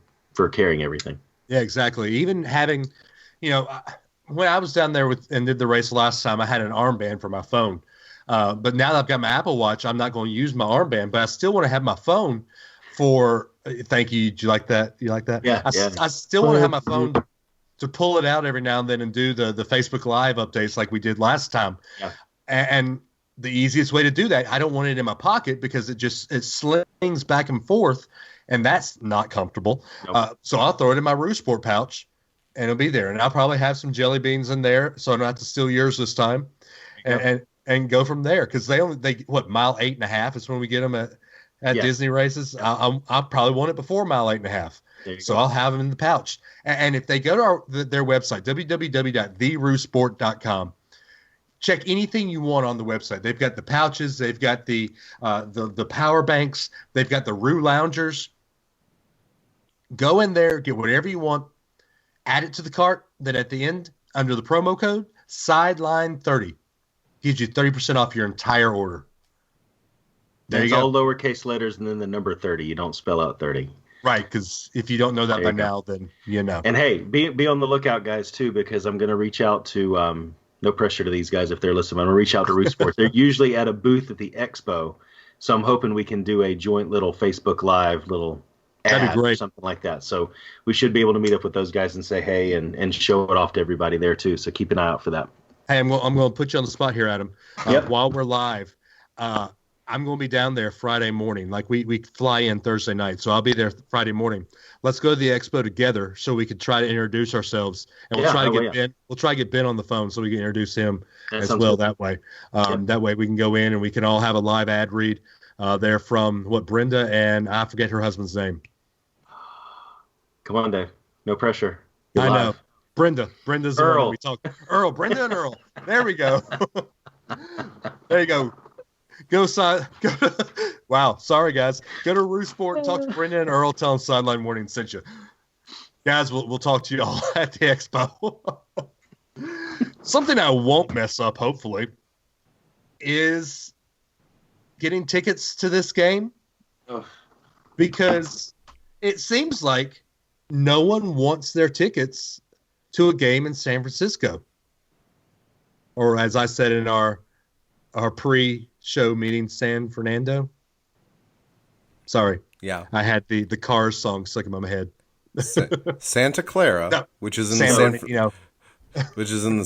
carrying everything. Yeah, exactly. Even having, when I was down there and did the race last time, I had an armband for my phone. But now that I've got my Apple Watch, I'm not going to use my armband, but I still want to have my phone for. Thank you. Do you like that? You like that? Yeah. I still want to have my phone to pull it out every now and then and do the Facebook Live updates like we did last time. Yeah. And the easiest way to do that, I don't want it in my pocket because it slings back and forth, and that's not comfortable. Nope. So I'll throw it in my Roo Sport pouch, and it'll be there. And I'll probably have some jelly beans in there, so I don't have to steal yours this time. And go from there, because they mile 8.5 is when we get them at Disney races. I'll probably want it before mile 8.5, so I'll have them in the pouch. And if they go to their website, www.theroosport.com, check anything you want on the website. They've got the pouches, they've got the power banks, they've got the Roo loungers. Go in there, get whatever you want, add it to the cart. Then at the end, under the promo code Sideline30. Gives you 30% off your entire order. It's all lowercase letters and then the number 30. You don't spell out 30. Right, because if you don't know that by now, then you know. And hey, be on the lookout, guys, too, because I'm going to reach out to no pressure to these guys if they're listening. I'm going to reach out to Roo Sports. They're usually at a booth at the expo, so I'm hoping we can do a joint little Facebook Live little ad or something like that. So we should be able to meet up with those guys and say hey and show it off to everybody there, too. So keep an eye out for that. Hey, I'm going to put you on the spot here, Adam. While we're live, I'm going to be down there Friday morning. Like we fly in Thursday night, so I'll be there Friday morning. Let's go to the expo together so we can try to introduce ourselves, and we'll try to get Ben. We'll try to get Ben on the phone so we can introduce him as well. Good. That way, that way we can go in and we can all have a live ad read there from Brenda, and I forget her husband's name. Come on, Dave. No pressure. I know. Brenda's Earl. The one we talk. Earl, Brenda and Earl. There we go. There you go. Wow, sorry guys. Go to Roo Sport, talk to Brenda and Earl, tell them Sideline Morning sent you. Guys, we'll talk to you all at the expo. Something I won't mess up, hopefully, is getting tickets to this game. Because it seems like no one wants their tickets to a game in San Francisco. Or as I said in our pre-show meeting, San Fernando. Sorry. Yeah. I had the Cars song stuck in my head. Santa Clara, which is in the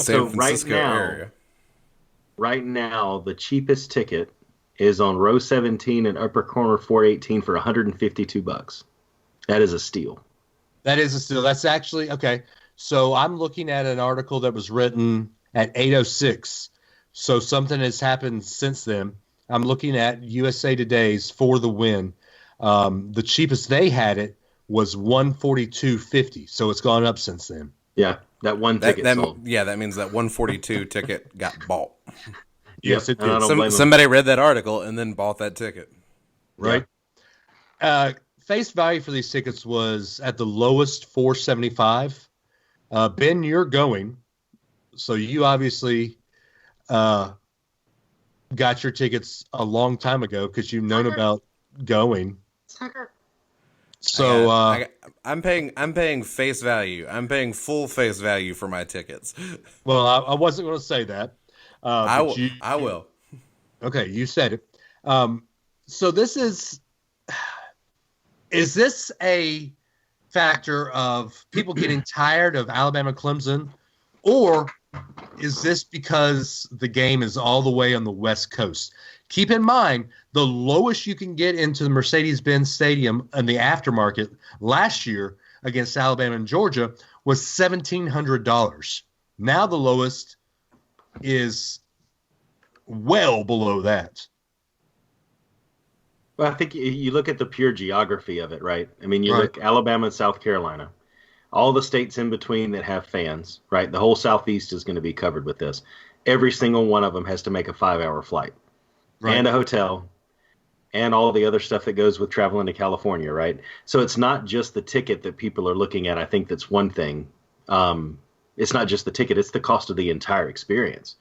San Francisco area. Right now, the cheapest ticket is on row 17 and upper corner 418 for $152. That is a steal. That is a steal. That's actually okay. So I'm looking at an article that was written at 8:06. So something has happened since then. I'm looking at USA Today's For the Win. The cheapest they had it was $142.50. So it's gone up since then. Yeah, that one ticket sold. Yeah, that means that 142 ticket got bought. Yes, it did. Somebody read that article and then bought that ticket. Right. Yeah. Face value for these tickets was at the lowest $475. Ben, you're going, so you obviously got your tickets a long time ago because you've known about going. So I'm paying face value. I'm paying full face value for my tickets. Well, I wasn't going to say that. I will. Okay, you said it. So this is this a factor of people getting tired of Alabama Clemson Or is this because the game is all the way on the West Coast? Keep in mind, the lowest you can get into the Mercedes-Benz Stadium in the aftermarket last year against Alabama and Georgia was $1,700. Now the lowest is well below that. Well, I think you look at the pure geography of it, right? I mean, you look Alabama and South Carolina, all the states in between that have fans, right? The whole Southeast is going to be covered with this. Every single one of them has to make a 5-hour flight and a hotel and all the other stuff that goes with traveling to California, right? So it's not just the ticket that people are looking at. I think that's one thing. It's not just the ticket, it's the cost of the entire experience,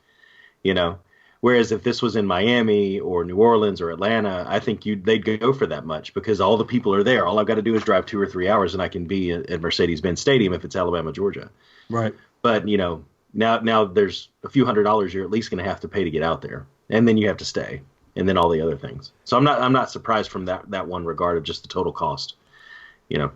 you know? Whereas if this was in Miami or New Orleans or Atlanta, I think they'd go for that much because all the people are there. All I've got to do is drive 2 or 3 hours and I can be at Mercedes-Benz Stadium if it's Alabama, Georgia. Right. But, you know, now there's a few $100s you're at least going to have to pay to get out there. And then you have to stay. And then all the other things. So I'm not surprised from that one regard of just the total cost, you know.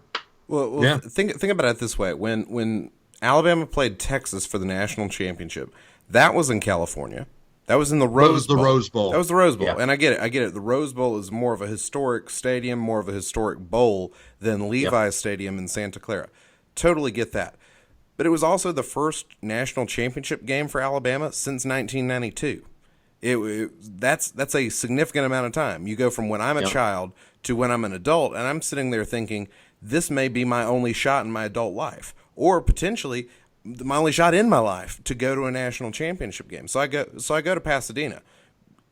Well yeah. Think about it this way. When Alabama played Texas for the national championship, that was in California. That was in the Rose Bowl. That was the Rose Bowl. Yeah. And I get it. The Rose Bowl is more of a historic stadium, more of a historic bowl than Levi's Stadium in Santa Clara. Totally get that. But it was also the first national championship game for Alabama since 1992. That's a significant amount of time. You go from when I'm a child to when I'm an adult, and I'm sitting there thinking, this may be my only shot in my adult life, or potentially my only shot in my life to go to a national championship game. So I go to Pasadena.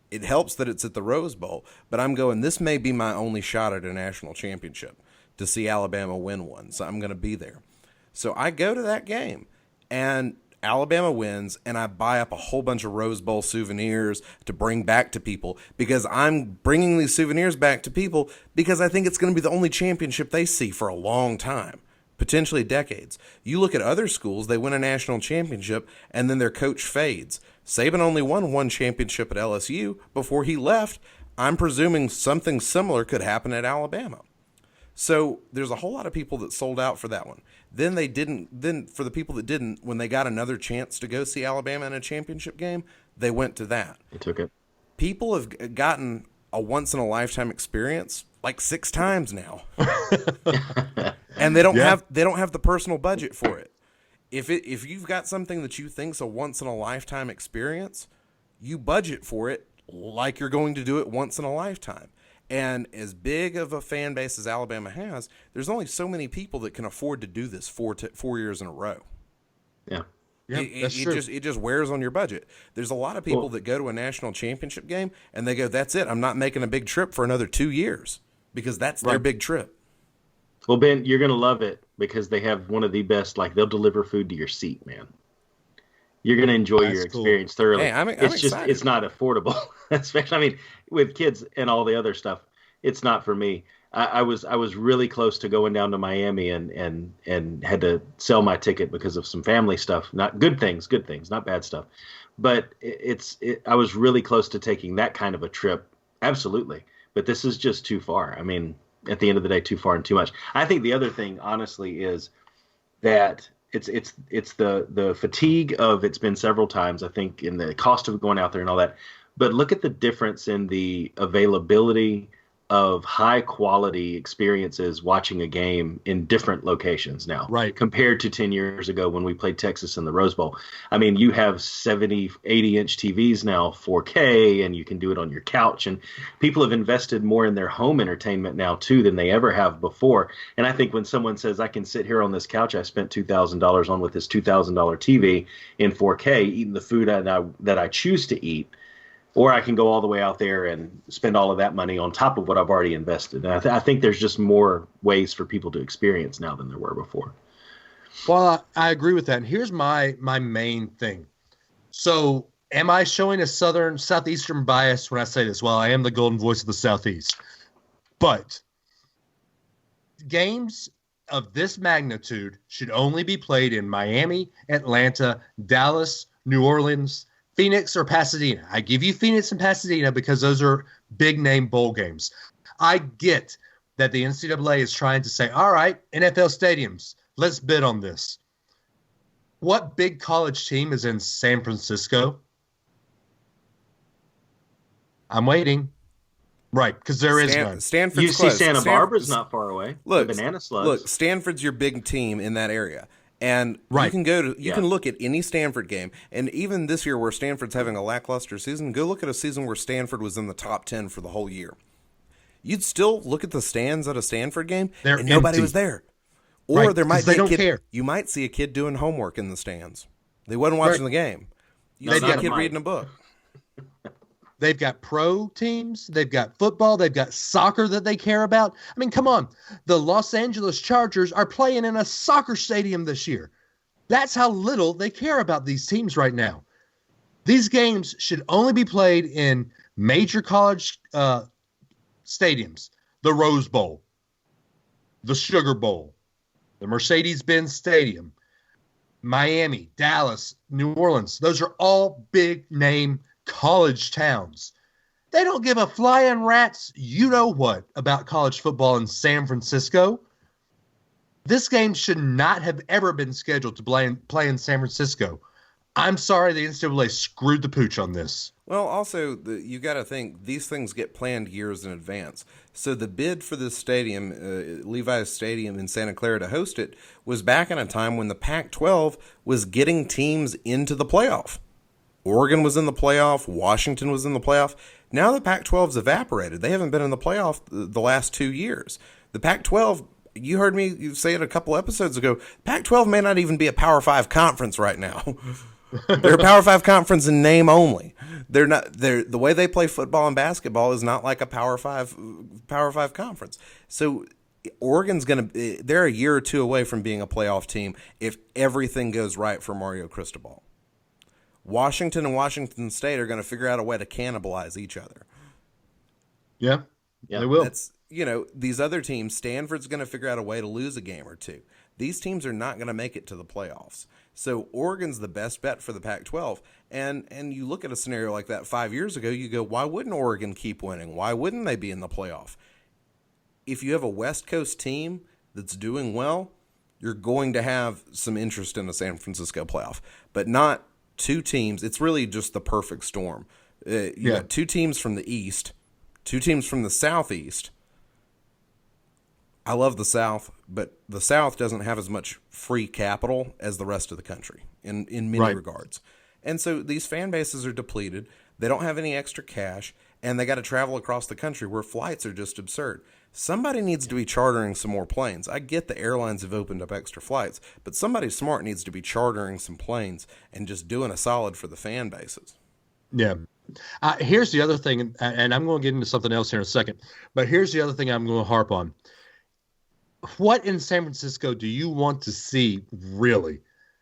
It helps that it's at the Rose Bowl, but I'm going, this may be my only shot at a national championship to see Alabama win one. So I'm going to be there. So I go to that game, and Alabama wins, and I buy up a whole bunch of Rose Bowl souvenirs to bring back to people because I'm bringing these souvenirs back to people because I think it's going to be the only championship they see for a long time, potentially decades. You look at other schools, they win a national championship, and then their coach fades. Saban only won one championship at LSU before he left. I'm presuming something similar could happen at Alabama. So there's a whole lot of people that sold out for that one. Then they didn't. Then for the people that didn't, when they got another chance to go see Alabama in a championship game, they went to that. They took it. People have gotten a once-in-a-lifetime experience like 6 times now, and they don't have the personal budget for it. If you've got something that you think's a once-in-a-lifetime experience, you budget for it like you're going to do it once in a lifetime. And as big of a fan base as Alabama has, there's only so many people that can afford to do this 4 years in a row. Yeah. That's true. It just wears on your budget. There's a lot of people that go to a national championship game and they go, that's it. I'm not making a big trip for another 2 years because that's their big trip. Well, Ben, you're going to love it because they have one of the best, like they'll deliver food to your seat, man. You're going to enjoy your experience thoroughly. Hey, I'm it's just, excited. it's not affordable. Especially, I mean, with kids and all the other stuff, it's not for me. I was really close to going down to Miami and had to sell my ticket because of some family stuff. Not good things, not bad stuff. But I was really close to taking that kind of a trip. Absolutely. But this is just too far. I mean, at the end of the day, too far and too much. I think the other thing, honestly, is that it's the fatigue of it's been several times, I think, in the cost of going out there and all that. But look at the difference in the availability of high quality experiences watching a game in different locations now, right? Compared to 10 years ago when we played Texas in the Rose Bowl. I mean, you have 70, 80 inch TVs now, 4K, and you can do it on your couch. And people have invested more in their home entertainment now too than they ever have before. And I think when someone says, I can sit here on this couch I spent $2,000 on with this $2,000 TV in 4K, eating the food that I choose to eat, or I can go all the way out there and spend all of that money on top of what I've already invested. And I think there's just more ways for people to experience now than there were before. Well, I agree with that. And here's my main thing. So am I showing a southeastern bias when I say this? Well, I am the golden voice of the Southeast. But games of this magnitude should only be played in Miami, Atlanta, Dallas, New Orleans, Phoenix, or Pasadena. I give you Phoenix and Pasadena because those are big-name bowl games. I get that the NCAA is trying to say, all right, NFL stadiums, let's bid on this. What big college team is in San Francisco? I'm waiting. Right, because there is none. Stanford's UC close. Santa Barbara's not far away. Look, the Banana Slugs. look, Stanford's your big team in that area, and Right. you can look at any Stanford game, and even this year where Stanford's having a lackluster season, go look at a season where Stanford was in the top 10 for the whole year. You'd still look at the stands at a Stanford game, They're and nobody empty. was there. Or Right, there might 'cause be they a don't kid. care. You might see a kid doing homework in the stands. They wasn't watching Right. the game. You They've see a got kid a mic. reading a book. They've got pro teams. They've got football. They've got soccer that they care about. I mean, come on. The Los Angeles Chargers are playing in a soccer stadium this year. That's how little they care about these teams right now. These games should only be played in major college stadiums. The Rose Bowl, the Sugar Bowl, the Mercedes-Benz Stadium, Miami, Dallas, New Orleans. Those are all big name college towns. They don't give a flying rat's you know what about college football in San Francisco. This game should not have ever been scheduled to play in San Francisco. I'm sorry the NCAA screwed the pooch on this. Well, also, you got to think these things get planned years in advance. So the bid for this stadium, Levi's Stadium in Santa Clara to host it, was back in a time when the Pac-12 was getting teams into the playoff. Oregon was in the playoff. Washington was in the playoff. Now the Pac-12's evaporated. They haven't been in the playoff the last 2 years. The Pac-12, you heard me say it a couple episodes ago, Pac-12 may not even be a Power 5 conference right now. They're a Power 5 conference in name only. They're not. The way they play football and basketball is not like a Power 5 conference. So Oregon's they're a year or two away from being a playoff team if everything goes right for Mario Cristobal. Washington and Washington State are going to figure out a way to cannibalize each other. Yeah, they will. That's, these other teams, Stanford's going to figure out a way to lose a game or two. These teams are not going to make it to the playoffs. So Oregon's the best bet for the Pac-12. And you look at a scenario like that 5 years ago, you go, why wouldn't Oregon keep winning? Why wouldn't they be in the playoff? If you have a West Coast team that's doing well, you're going to have some interest in a San Francisco playoff. But not two teams. It's really just the perfect storm. You got two teams from the East, two teams from the Southeast. I love the South, but the South doesn't have as much free capital as the rest of the country in many regards. And so these fan bases are depleted. They don't have any extra cash, and they got to travel across the country where flights are just absurd. Somebody needs to be chartering some more planes. I get the airlines have opened up extra flights, but somebody smart needs to be chartering some planes and just doing a solid for the fan bases. Yeah. Here's the other thing, and I'm going to get into something else here in a second, but here's the other thing I'm going to harp on. What in San Francisco do you want to see, really? I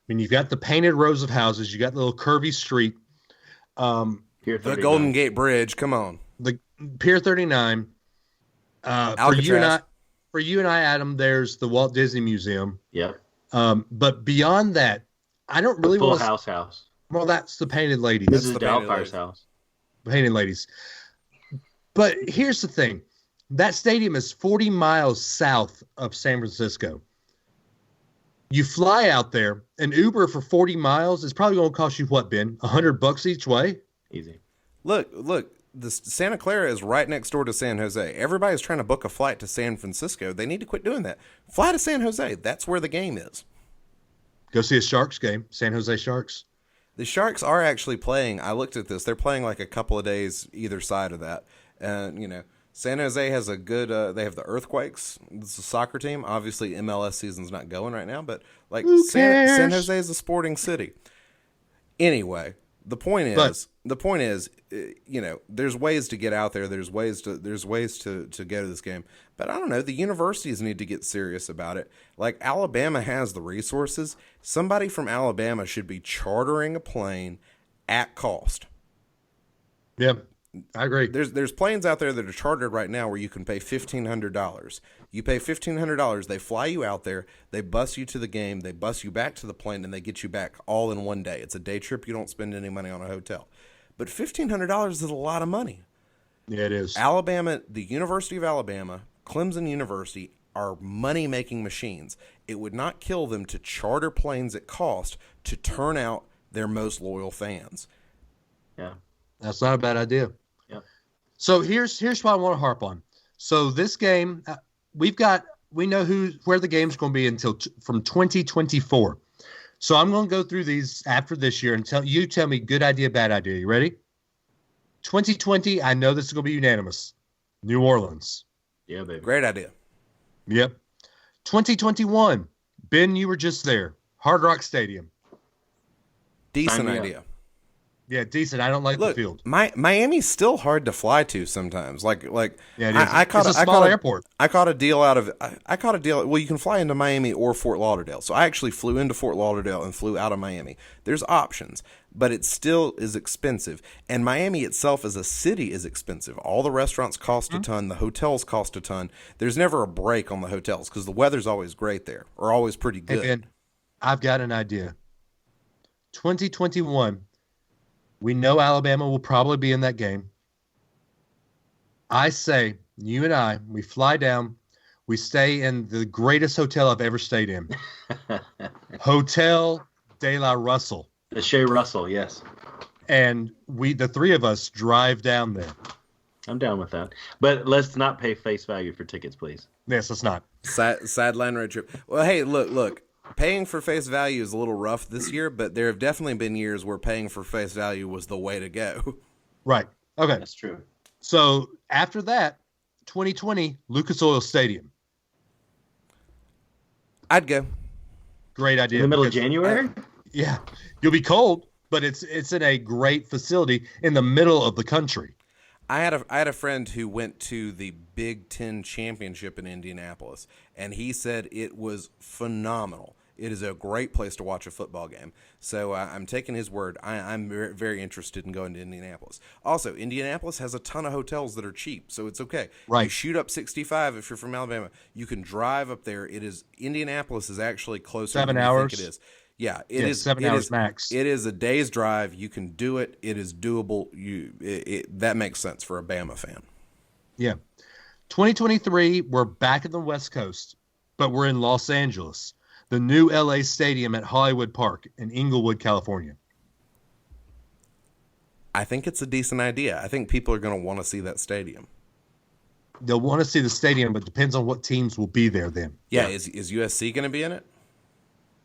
mean, you've got the painted rows of houses. You got the little curvy street. The Golden Gate Bridge, come on. The Pier 39. For you and I, Adam, there's the Walt Disney Museum. Yep. But beyond that, I don't really want to... House. Well, that's the Painted Lady. This is Doubtfire's house. Painted Ladies. But here's the thing. That stadium is 40 miles south of San Francisco. You fly out there, an Uber for 40 miles is probably going to cost you what, Ben? $100 each way? Easy. Look, the Santa Clara is right next door to San Jose. Everybody's trying to book a flight to San Francisco. They need to quit doing that. Fly to San Jose. That's where the game is. Go see a Sharks game, San Jose Sharks. The Sharks are actually playing. I looked at this. They're playing like a couple of days either side of that. And, San Jose has a good, they have the Earthquakes. It's a soccer team. Obviously, MLS season's not going right now, but San Jose is a sporting city. Anyway, the point is, there's ways to get out there. There's ways to go to this game. But I don't know. The universities need to get serious about it. Like Alabama has the resources. Somebody from Alabama should be chartering a plane at cost. Yeah. I agree. There's planes out there that are chartered right now where you can pay $1,500. You pay $1,500. They fly you out there. They bus you to the game. They bus you back to the plane, and they get you back all in one day. It's a day trip. You don't spend any money on a hotel. But $1,500 is a lot of money. Yeah, it is. Alabama, the University of Alabama, Clemson University are money-making machines. It would not kill them to charter planes at cost to turn out their most loyal fans. Yeah. That's not a bad idea. Yeah. So here's what I want to harp on. So this game, we know where the game's going to be from 2024. So I'm going to go through these after this year and tell me good idea, bad idea. You ready? 2020, I know this is going to be unanimous. New Orleans. Yeah, baby. Great idea. Yep. 2021, Ben, you were just there. Hard Rock Stadium. Decent idea. Yeah, decent. I don't like the field. Miami's still hard to fly to sometimes. Like yeah, it is. It's a small airport. I caught a deal. Well, you can fly into Miami or Fort Lauderdale. So I actually flew into Fort Lauderdale and flew out of Miami. There's options, but it still is expensive. And Miami itself as a city is expensive. All the restaurants cost a ton. The hotels cost a ton. There's never a break on the hotels because the weather's always great there, or always pretty good. Hey, Ben, I've got an idea. 2021. We know Alabama will probably be in that game. I say, you and I, we fly down. We stay in the greatest hotel I've ever stayed in. Hotel De La Russell. The Shea Russell, yes. And the three of us drive down there. I'm down with that. But let's not pay face value for tickets, please. Yes, let's not. Sideline road trip. Well, hey, look. Paying for face value is a little rough this year, but there have definitely been years where paying for face value was the way to go. Right. Okay. That's true. So after that, 2020, Lucas Oil Stadium. I'd go. Great idea. In the middle of January? Yeah. You'll be cold, but it's in a great facility in the middle of the country. I had a friend who went to the Big Ten championship in Indianapolis, and he said it was phenomenal. It is a great place to watch a football game. So I'm taking his word. I'm very, very interested in going to Indianapolis. Also, Indianapolis has a ton of hotels that are cheap, so it's okay. Right. You shoot up 65 if you're from Alabama. You can drive up there. Indianapolis is actually closer 7 than hours. you think it is. Yeah, it is 7 hours max. It is a day's drive. You can do it. It is doable. That makes sense for a Bama fan. Yeah. 2023, we're back in the West Coast, but we're in Los Angeles. The new LA Stadium at Hollywood Park in Inglewood, California. I think it's a decent idea. I think people are going to want to see that stadium. They'll want to see the stadium, but it depends on what teams will be there then. Yeah. Is USC going to be in it?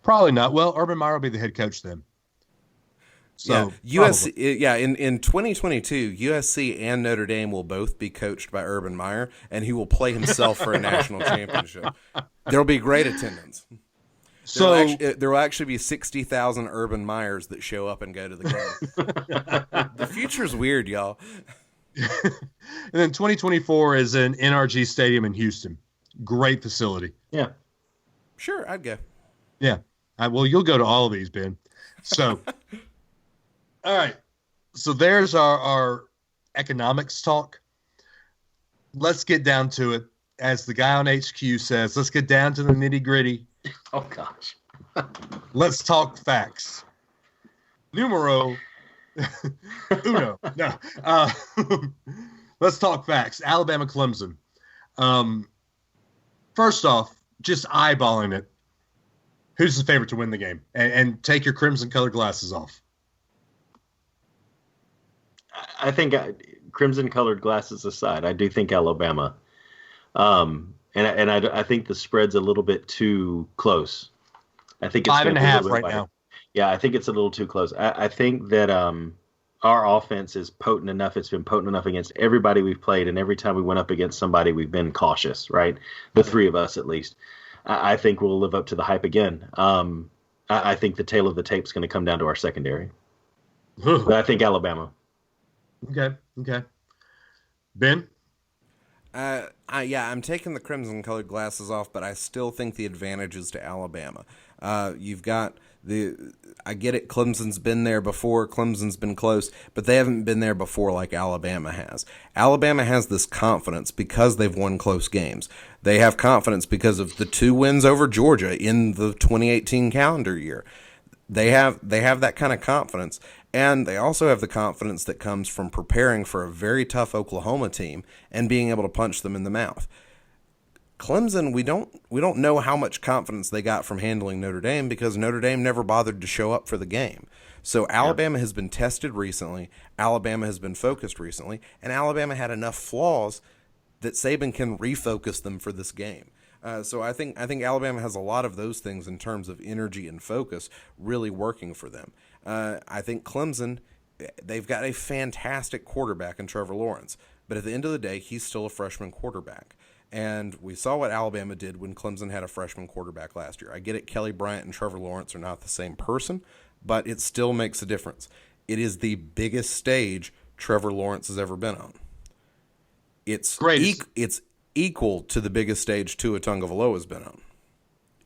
Probably not. Well, Urban Meyer will be the head coach then. So yeah, USC. Yeah, in 2022, USC and Notre Dame will both be coached by Urban Meyer, and he will play himself for a national championship. There will be great attendance. So there will actually be 60,000 Urban Meyers that show up and go to the game. The future's weird, y'all. And then 2024 is in NRG Stadium in Houston. Great facility. Yeah. Sure, I'd go. Yeah. Well, you'll go to all of these, Ben. So, all right. So there's our economics talk. Let's get down to it. As the guy on HQ says, let's get down to the nitty gritty. Oh, gosh. Let's talk facts. Numero uno. No. Let's talk facts. Alabama, Clemson. First off, just eyeballing it. Who's the favorite to win the game? And take your crimson-colored glasses off. I think crimson-colored glasses aside, I do think Alabama. And I think the spread's a little bit too close. I think it's 5.5 right now. Yeah, I think it's a little too close. I think that our offense is potent enough. It's been potent enough against everybody we've played, and every time we went up against somebody, we've been cautious, right? The three of us, at least. I think we'll live up to the hype again. I think the tail of the tape's going to come down to our secondary. But I think Alabama. Okay. Ben? I'm taking the crimson-colored glasses off, but I still think the advantage is to Alabama. You've got I get it, Clemson's been there before, Clemson's been close, but they haven't been there before like Alabama has. Alabama has this confidence because they've won close games. They have confidence because of the 2 wins over Georgia in the 2018 calendar year. They have that kind of confidence, and they also have the confidence that comes from preparing for a very tough Oklahoma team and being able to punch them in the mouth. Clemson, we don't know how much confidence they got from handling Notre Dame because Notre Dame never bothered to show up for the game. So Alabama has been tested recently, Alabama has been focused recently, and Alabama had enough flaws that Saban can refocus them for this game. So I think Alabama has a lot of those things in terms of energy and focus really working for them. I think Clemson, they've got a fantastic quarterback in Trevor Lawrence, but at the end of the day, he's still a freshman quarterback. And we saw what Alabama did when Clemson had a freshman quarterback last year. I get it, Kelly Bryant and Trevor Lawrence are not the same person, but it still makes a difference. It is the biggest stage Trevor Lawrence has ever been on. It's it's equal to the biggest stage Tua Tagovailoa has been on.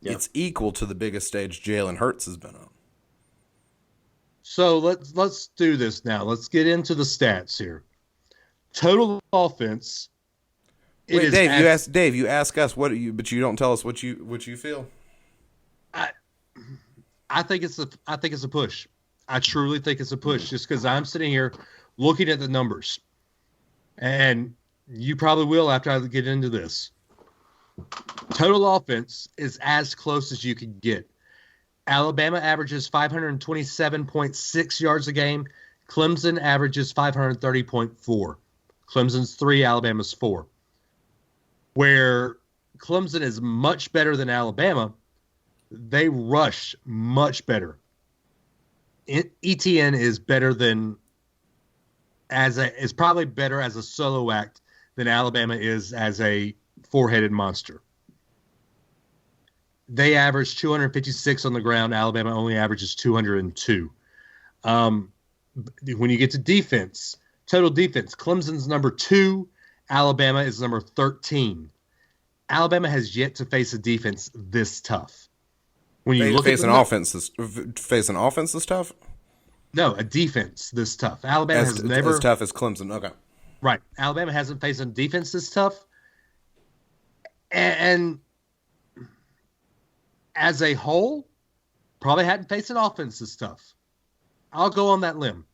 Yep. It's equal to the biggest stage Jalen Hurts has been on. So let's do this now. Let's get into the stats here. Total offense. Wait, Dave, you ask us but you don't tell us what you feel. I think it's a push. I truly think it's a push just because I'm sitting here looking at the numbers. And you probably will after I get into this. Total offense is as close as you can get. Alabama averages 527.6 yards a game. Clemson averages 530.4. Clemson's 3, Alabama's 4. Where Clemson is much better than Alabama, they rush much better. ETN is better than is probably better as a solo act than Alabama is as a four-headed monster. They average 256 on the ground. Alabama only averages 202. When you get to defense, total defense, Clemson's number 2. Alabama is number 13. Alabama has yet to face a defense this tough. When you face an offense this tough? No, a defense this tough. Alabama has never as tough as Clemson. Okay. Right. Alabama hasn't faced a defense this tough. And as a whole, probably hadn't faced an offense this tough. I'll go on that limb.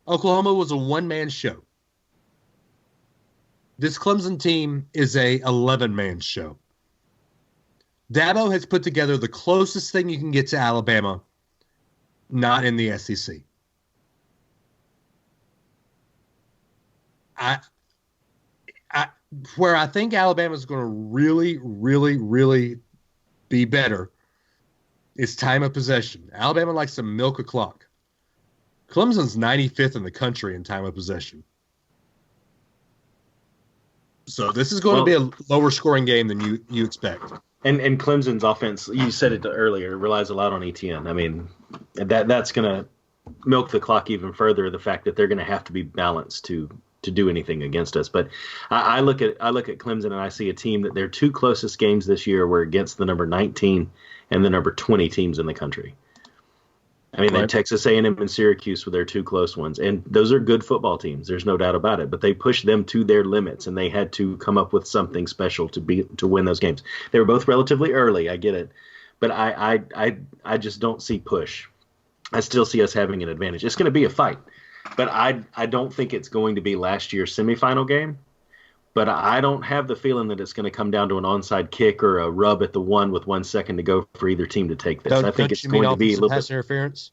Oklahoma was a one-man show. This Clemson team is a 11-man show. Dabo has put together the closest thing you can get to Alabama, not in the SEC. Where I think Alabama is going to really, really, really be better is time of possession. Alabama likes to milk a clock. Clemson's 95th in the country in time of possession. So this is going to be a lower scoring game than you expect. And Clemson's offense, you said it earlier, relies a lot on ETN. I mean, that's going to milk the clock even further. The fact that they're going to have to be balanced to do anything against us. But I look at Clemson and I see a team that their two closest games this year were against the number 19 and the number 20 teams in the country. I mean, right. Texas A&M and Syracuse were their two close ones, and those are good football teams. There's no doubt about it. But they pushed them to their limits, and they had to come up with something special to win those games. They were both relatively early. I get it, but I just don't see push. I still see us having an advantage. It's going to be a fight, but I don't think it's going to be last year's semifinal game. But I don't have the feeling that it's going to come down to an onside kick or a rub at the 1 with 1 second to go for either team to take this. I think it's going to be a little pass interference.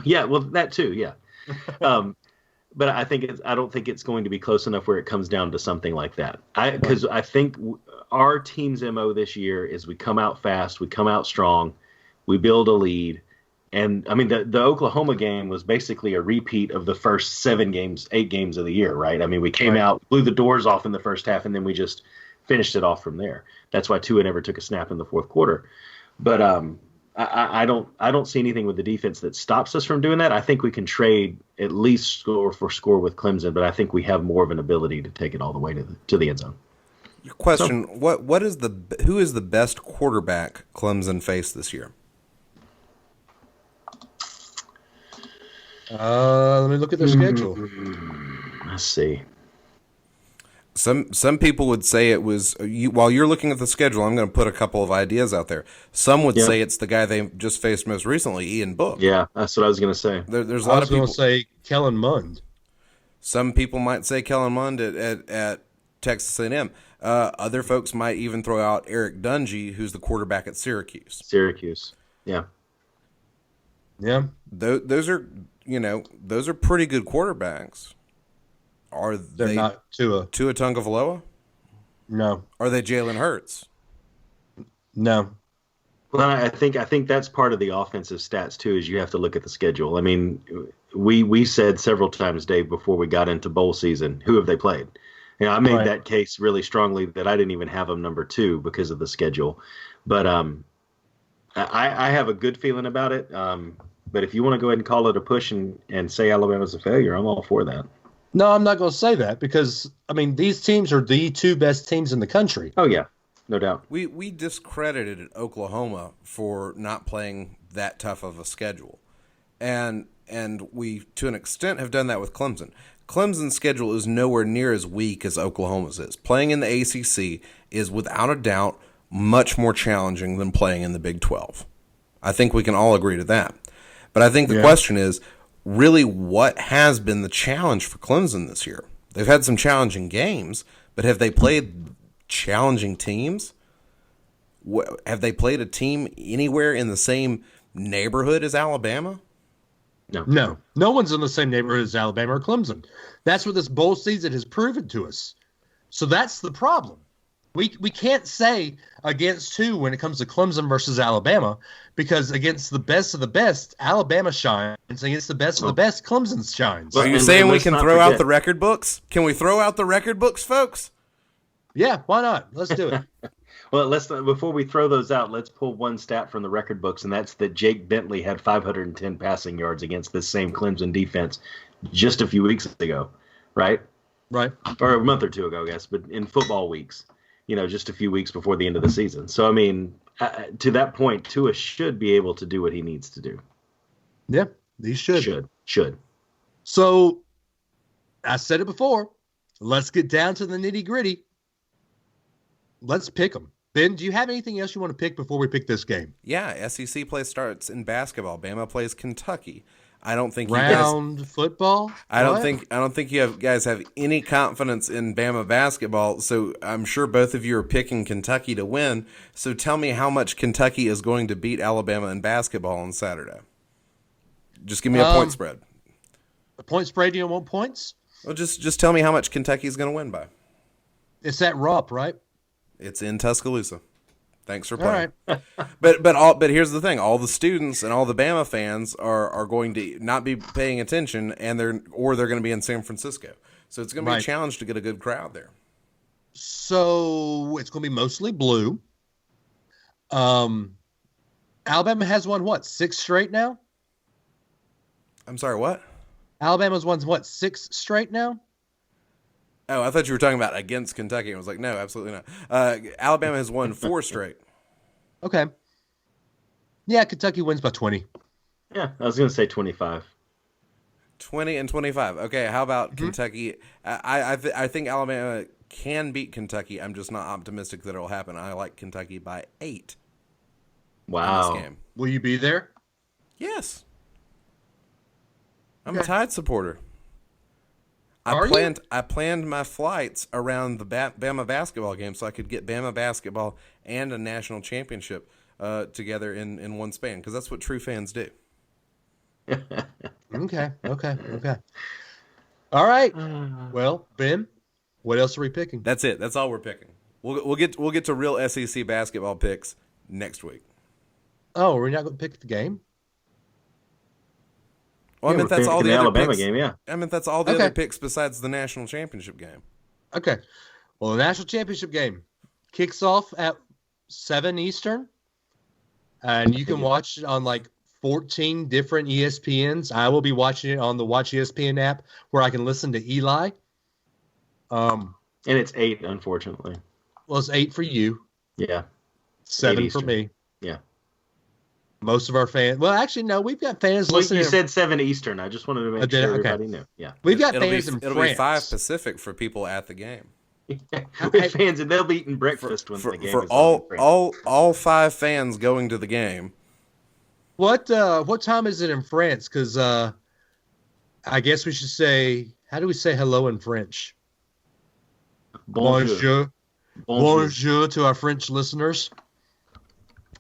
Yeah, well, that too, yeah. But I don't think it's going to be close enough where it comes down to something like that. Because I think our team's MO this year is we come out fast, we come out strong, we build a lead. And I mean, the Oklahoma game was basically a repeat of the first 8 games of the year, right? I mean, we came out, blew the doors off in the first half, and then we just finished it off from there. That's why Tua never took a snap in the fourth quarter. But I don't see anything with the defense that stops us from doing that. I think we can trade at least score for score with Clemson, but I think we have more of an ability to take it all the way to the end zone. Your question: who is the best quarterback Clemson faced this year? Let me look at their schedule. Let's see. Some people would say it was while you're looking at the schedule. I'm going to put a couple of ideas out there. Some would say it's the guy they just faced most recently, Ian Book. Yeah, that's what I was going to say. There's a lot of people say Kellen Mond. Some people might say Kellen Mond at Texas A&M. Other folks might even throw out Eric Dungy, who's the quarterback at Syracuse. Syracuse, yeah. Those are pretty good quarterbacks. Are They're they not Tua Tagovailoa? No. Are they Jalen Hurts? No. Well, I think that's part of the offensive stats too. Is you have to look at the schedule. I mean, we said several times, Dave, before we got into bowl season, who have they played? I made that case really strongly that I didn't even have them number 2 because of the schedule. But I have a good feeling about it. But if you want to go ahead and call it a push and say Alabama's a failure, I'm all for that. No, I'm not going to say that because, I mean, these teams are the 2 best teams in the country. Oh, yeah. No doubt. We discredited Oklahoma for not playing that tough of a schedule. And we, to an extent, have done that with Clemson. Clemson's schedule is nowhere near as weak as Oklahoma's is. Playing in the ACC is, without a doubt, much more challenging than playing in the Big 12. I think we can all agree to that. But I think the question is, really, what has been the challenge for Clemson this year? They've had some challenging games, but have they played challenging teams? Have they played a team anywhere in the same neighborhood as Alabama? No. No one's in the same neighborhood as Alabama or Clemson. That's what this bowl season has proven to us. So that's the problem. We can't say against who when it comes to Clemson versus Alabama, because against the best of the best, Alabama shines. Against the best of the best, Clemson shines. Are you saying we can throw out the record books? Can we throw out the record books, folks? Yeah, why not? Let's do it. Well, before we throw those out, let's pull one stat from the record books, and that's that Jake Bentley had 510 passing yards against this same Clemson defense just a few weeks ago, right? Right. Or a month or two ago, I guess, but in football weeks, just a few weeks before the end of the season. So, I mean, to that point, Tua should be able to do what he needs to do. Yeah, he should. Should. So, I said it before. Let's get down to the nitty gritty. Let's pick them. Ben, do you have anything else you want to pick before we pick this game? Yeah, SEC play starts in basketball. Bama plays Kentucky. I don't think football. I don't think you guys have any confidence in Bama basketball. So I'm sure both of you are picking Kentucky to win. So tell me how much Kentucky is going to beat Alabama in basketball on Saturday. Just give me a point spread. A point spread? You don't want points? Well, just tell me how much Kentucky is going to win by. It's at Rupp, right? It's in Tuscaloosa. Thanks for playing. All right. but here's the thing: all the students and all the Bama fans are going to not be paying attention, and they're going to be in San Francisco. So it's going to be a challenge to get a good crowd there. So it's going to be mostly blue. Alabama has won 6 straight now? I'm sorry, what? Alabama's won 6 straight now? Oh, I thought you were talking about against Kentucky. I was like, no, absolutely not. Alabama has won 4 straight. Okay. Yeah, Kentucky wins by 20. Yeah, I was going to say 25. 20 and 25. Okay, how about Kentucky? I think Alabama can beat Kentucky. I'm just not optimistic that it'll happen. I like Kentucky by 8. Wow. In this game. Will you be there? Yes. I'm a Tide supporter. I planned my flights around the Bama basketball game so I could get Bama basketball and a national championship together in one span, because that's what true fans do. Okay. All right. Well, Ben, what else are we picking? That's it. That's all we're picking. We'll get to real SEC basketball picks next week. Oh, we're not going to pick the game? Well, I meant that's all the other Alabama picks. Game, yeah. I meant that's all the other picks besides the national championship game. Okay. Well, the national championship game kicks off at 7 Eastern, and you can watch it on 14 different ESPNs. I will be watching it on the Watch ESPN app where I can listen to Eli. And it's 8, unfortunately. Well, it's 8 for you. Yeah. 7 for me. Yeah. Most of our fans. Well, actually, no. We've got fans listening. You said 7 Eastern. I just wanted to make sure everybody knew. Yeah. We've got fans in France. It'll be 5 Pacific for people at the game. With fans, and they'll be eating breakfast when the game for is on. all 5 fans going to the game. What time is it in France? Because I guess we should say, how do we say hello in French? Bonjour. Bonjour to our French listeners.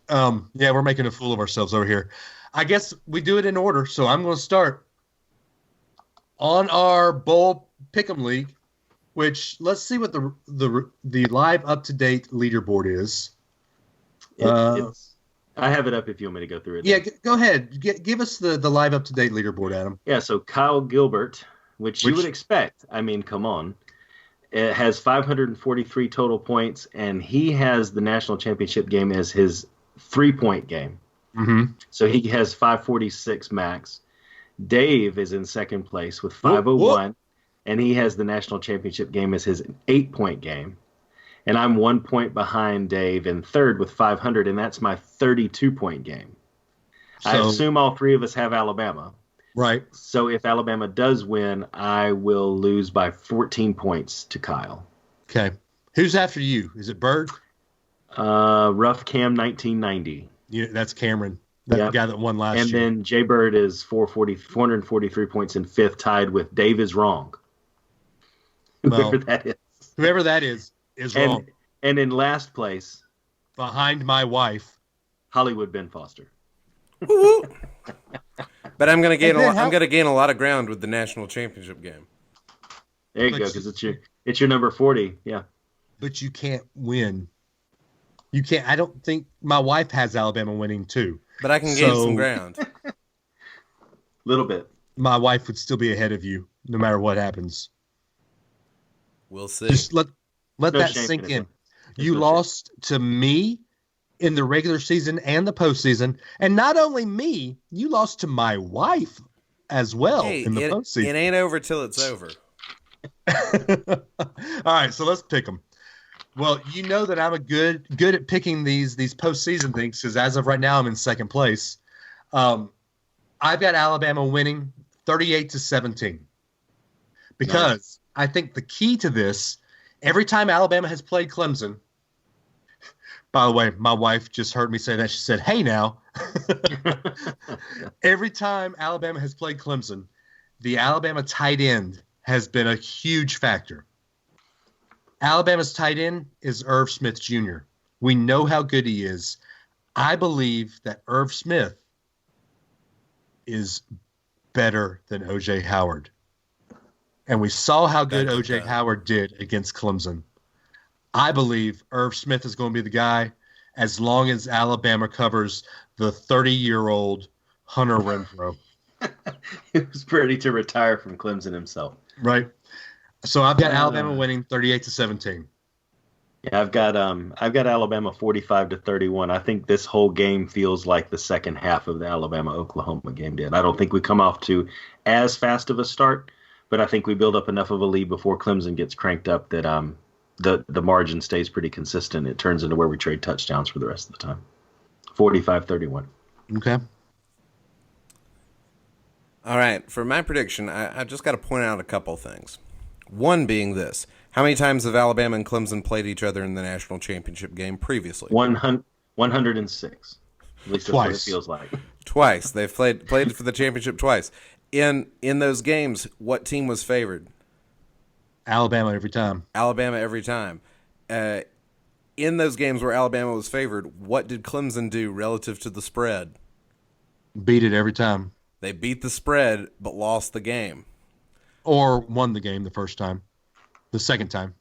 Yeah, we're making a fool of ourselves over here. I guess we do it in order, so I'm going to start on our bowl pick'em league. Which let's see what the live up to date leaderboard is. I have it up if you want me to go through it. Yeah, go ahead. Give us the live up to date leaderboard, Adam. Yeah, so Kyle Gilbert, which you would expect. I mean, come on. It has 543 total points, and he has the national championship game as his 3-point game. Mm-hmm. So he has 546 max. Dave is in second place with 501. And he has the national championship game as his 8-point game. And I'm 1 point behind Dave in third with 500, and that's my 32-point game. So, I assume all three of us have Alabama. Right. So if Alabama does win, I will lose by 14 points to Kyle. Okay. Who's after you? Is it Bird? Rough Cam 1990. Yeah, that's Cameron. The guy that won last year. And then Jay Bird is 443 points in fifth, tied with Dave is wrong. Whoever that is wrong. And in last place, behind my wife, Hollywood Ben Foster. But I'm going to gain a lot of ground with the national championship game. There you go, because it's your number 40. Yeah. But you can't win. You can't. I don't think my wife has Alabama winning too. But I can gain some ground. Little bit. My wife would still be ahead of you, no matter what happens. We'll see. Just let that sink in. You lost to me in the regular season and the postseason, and not only me, you lost to my wife as well in the postseason. It ain't over till it's over. All right, so let's pick them. Well, you know that I'm good at picking these postseason things because as of right now, I'm in second place. I've got Alabama winning 38-17 because. Nice. I think the key to this, every time Alabama has played Clemson, by the way, my wife just heard me say that. She said, hey, now. Every time Alabama has played Clemson, the Alabama tight end has been a huge factor. Alabama's tight end is Irv Smith Jr. We know how good he is. I believe that Irv Smith is better than O.J. Howard. And we saw how good O.J. Howard did against Clemson. I believe Irv Smith is going to be the guy as long as Alabama covers the 30-year-old Hunter Renfrow. He was ready to retire from Clemson himself. Right. So I've got Alabama winning 38-17. Yeah, I've got Alabama 45-31. I think this whole game feels like the second half of the Alabama-Oklahoma game did. I don't think we come off to as fast of a start. But I think we build up enough of a lead before Clemson gets cranked up that the margin stays pretty consistent. It turns into where we trade touchdowns for the rest of the time. 45-31. Okay. All right. For my prediction, I just got to point out a couple things. One being this. How many times have Alabama and Clemson played each other in the national championship game previously? 106. At least that's what it feels like. Twice. They've played for the championship twice. In those games, what team was favored? Alabama every time. Alabama every time. In those games where Alabama was favored, what did Clemson do relative to the spread? Beat it every time. They beat the spread, but lost the game. Or won the game the first time. The second time.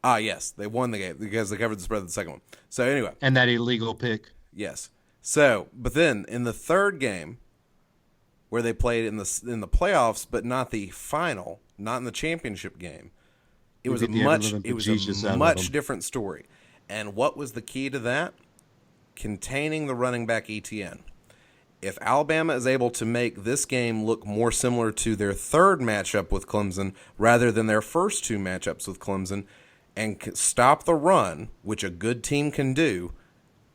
Ah, yes. They won the game because they covered the spread of the second one. So anyway. And that illegal pick. Yes. So, but then in the third game, where they played in the playoffs, but not the final, not in the championship game. It was a much different story. And what was the key to that? Containing the running back ETN. If Alabama is able to make this game look more similar to their third matchup with Clemson rather than their first two matchups with Clemson and stop the run, which a good team can do,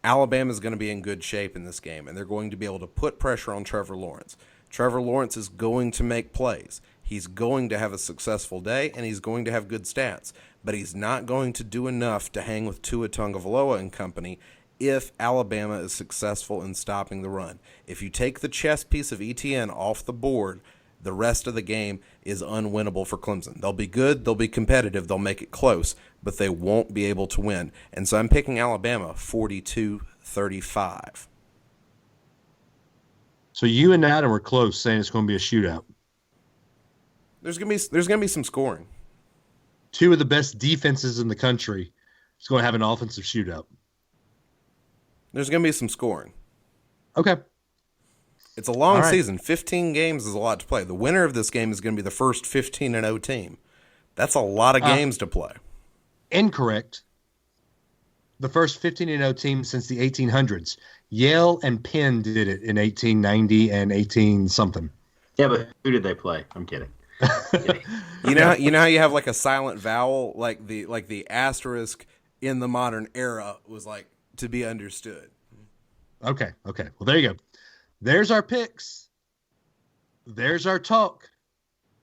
Alabama is going to be in good shape in this game, and they're going to be able to put pressure on Trevor Lawrence. Trevor Lawrence is going to make plays. He's going to have a successful day, and he's going to have good stats. But he's not going to do enough to hang with Tua Tagovailoa and company if Alabama is successful in stopping the run. If you take the chess piece of ETN off the board, The rest of the game is unwinnable for Clemson. They'll be good, they'll be competitive, they'll make it close, but they won't be able to win. And so I'm picking Alabama 42-35. So you and Adam are close, saying it's going to be a shootout. There's gonna be some scoring. Two of the best defenses in the country is going to have an offensive shootout. There's gonna be some scoring. Okay. It's a long season. 15 games is a lot to play. The winner of this game is going to be the first 15-0 team. That's a lot of games to play. Incorrect. The first 15-0 team since the 1800s. Yale and Penn did it in 1890 and 18-something. Yeah, but who did they play? I'm kidding. You know how you have like a silent vowel, like the asterisk in the modern era was like to be understood. Okay. Well, there you go. There's our picks. There's our talk.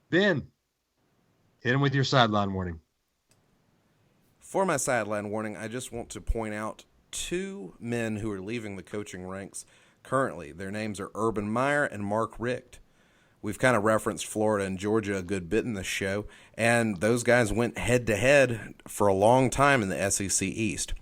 Ben, hit him with your sideline warning. For my sideline warning, I just want to point out two men who are leaving the coaching ranks currently. Their names are Urban Meyer and Mark Richt. We've kind of referenced Florida and Georgia a good bit in this show, and those guys went head-to-head for a long time in the SEC East.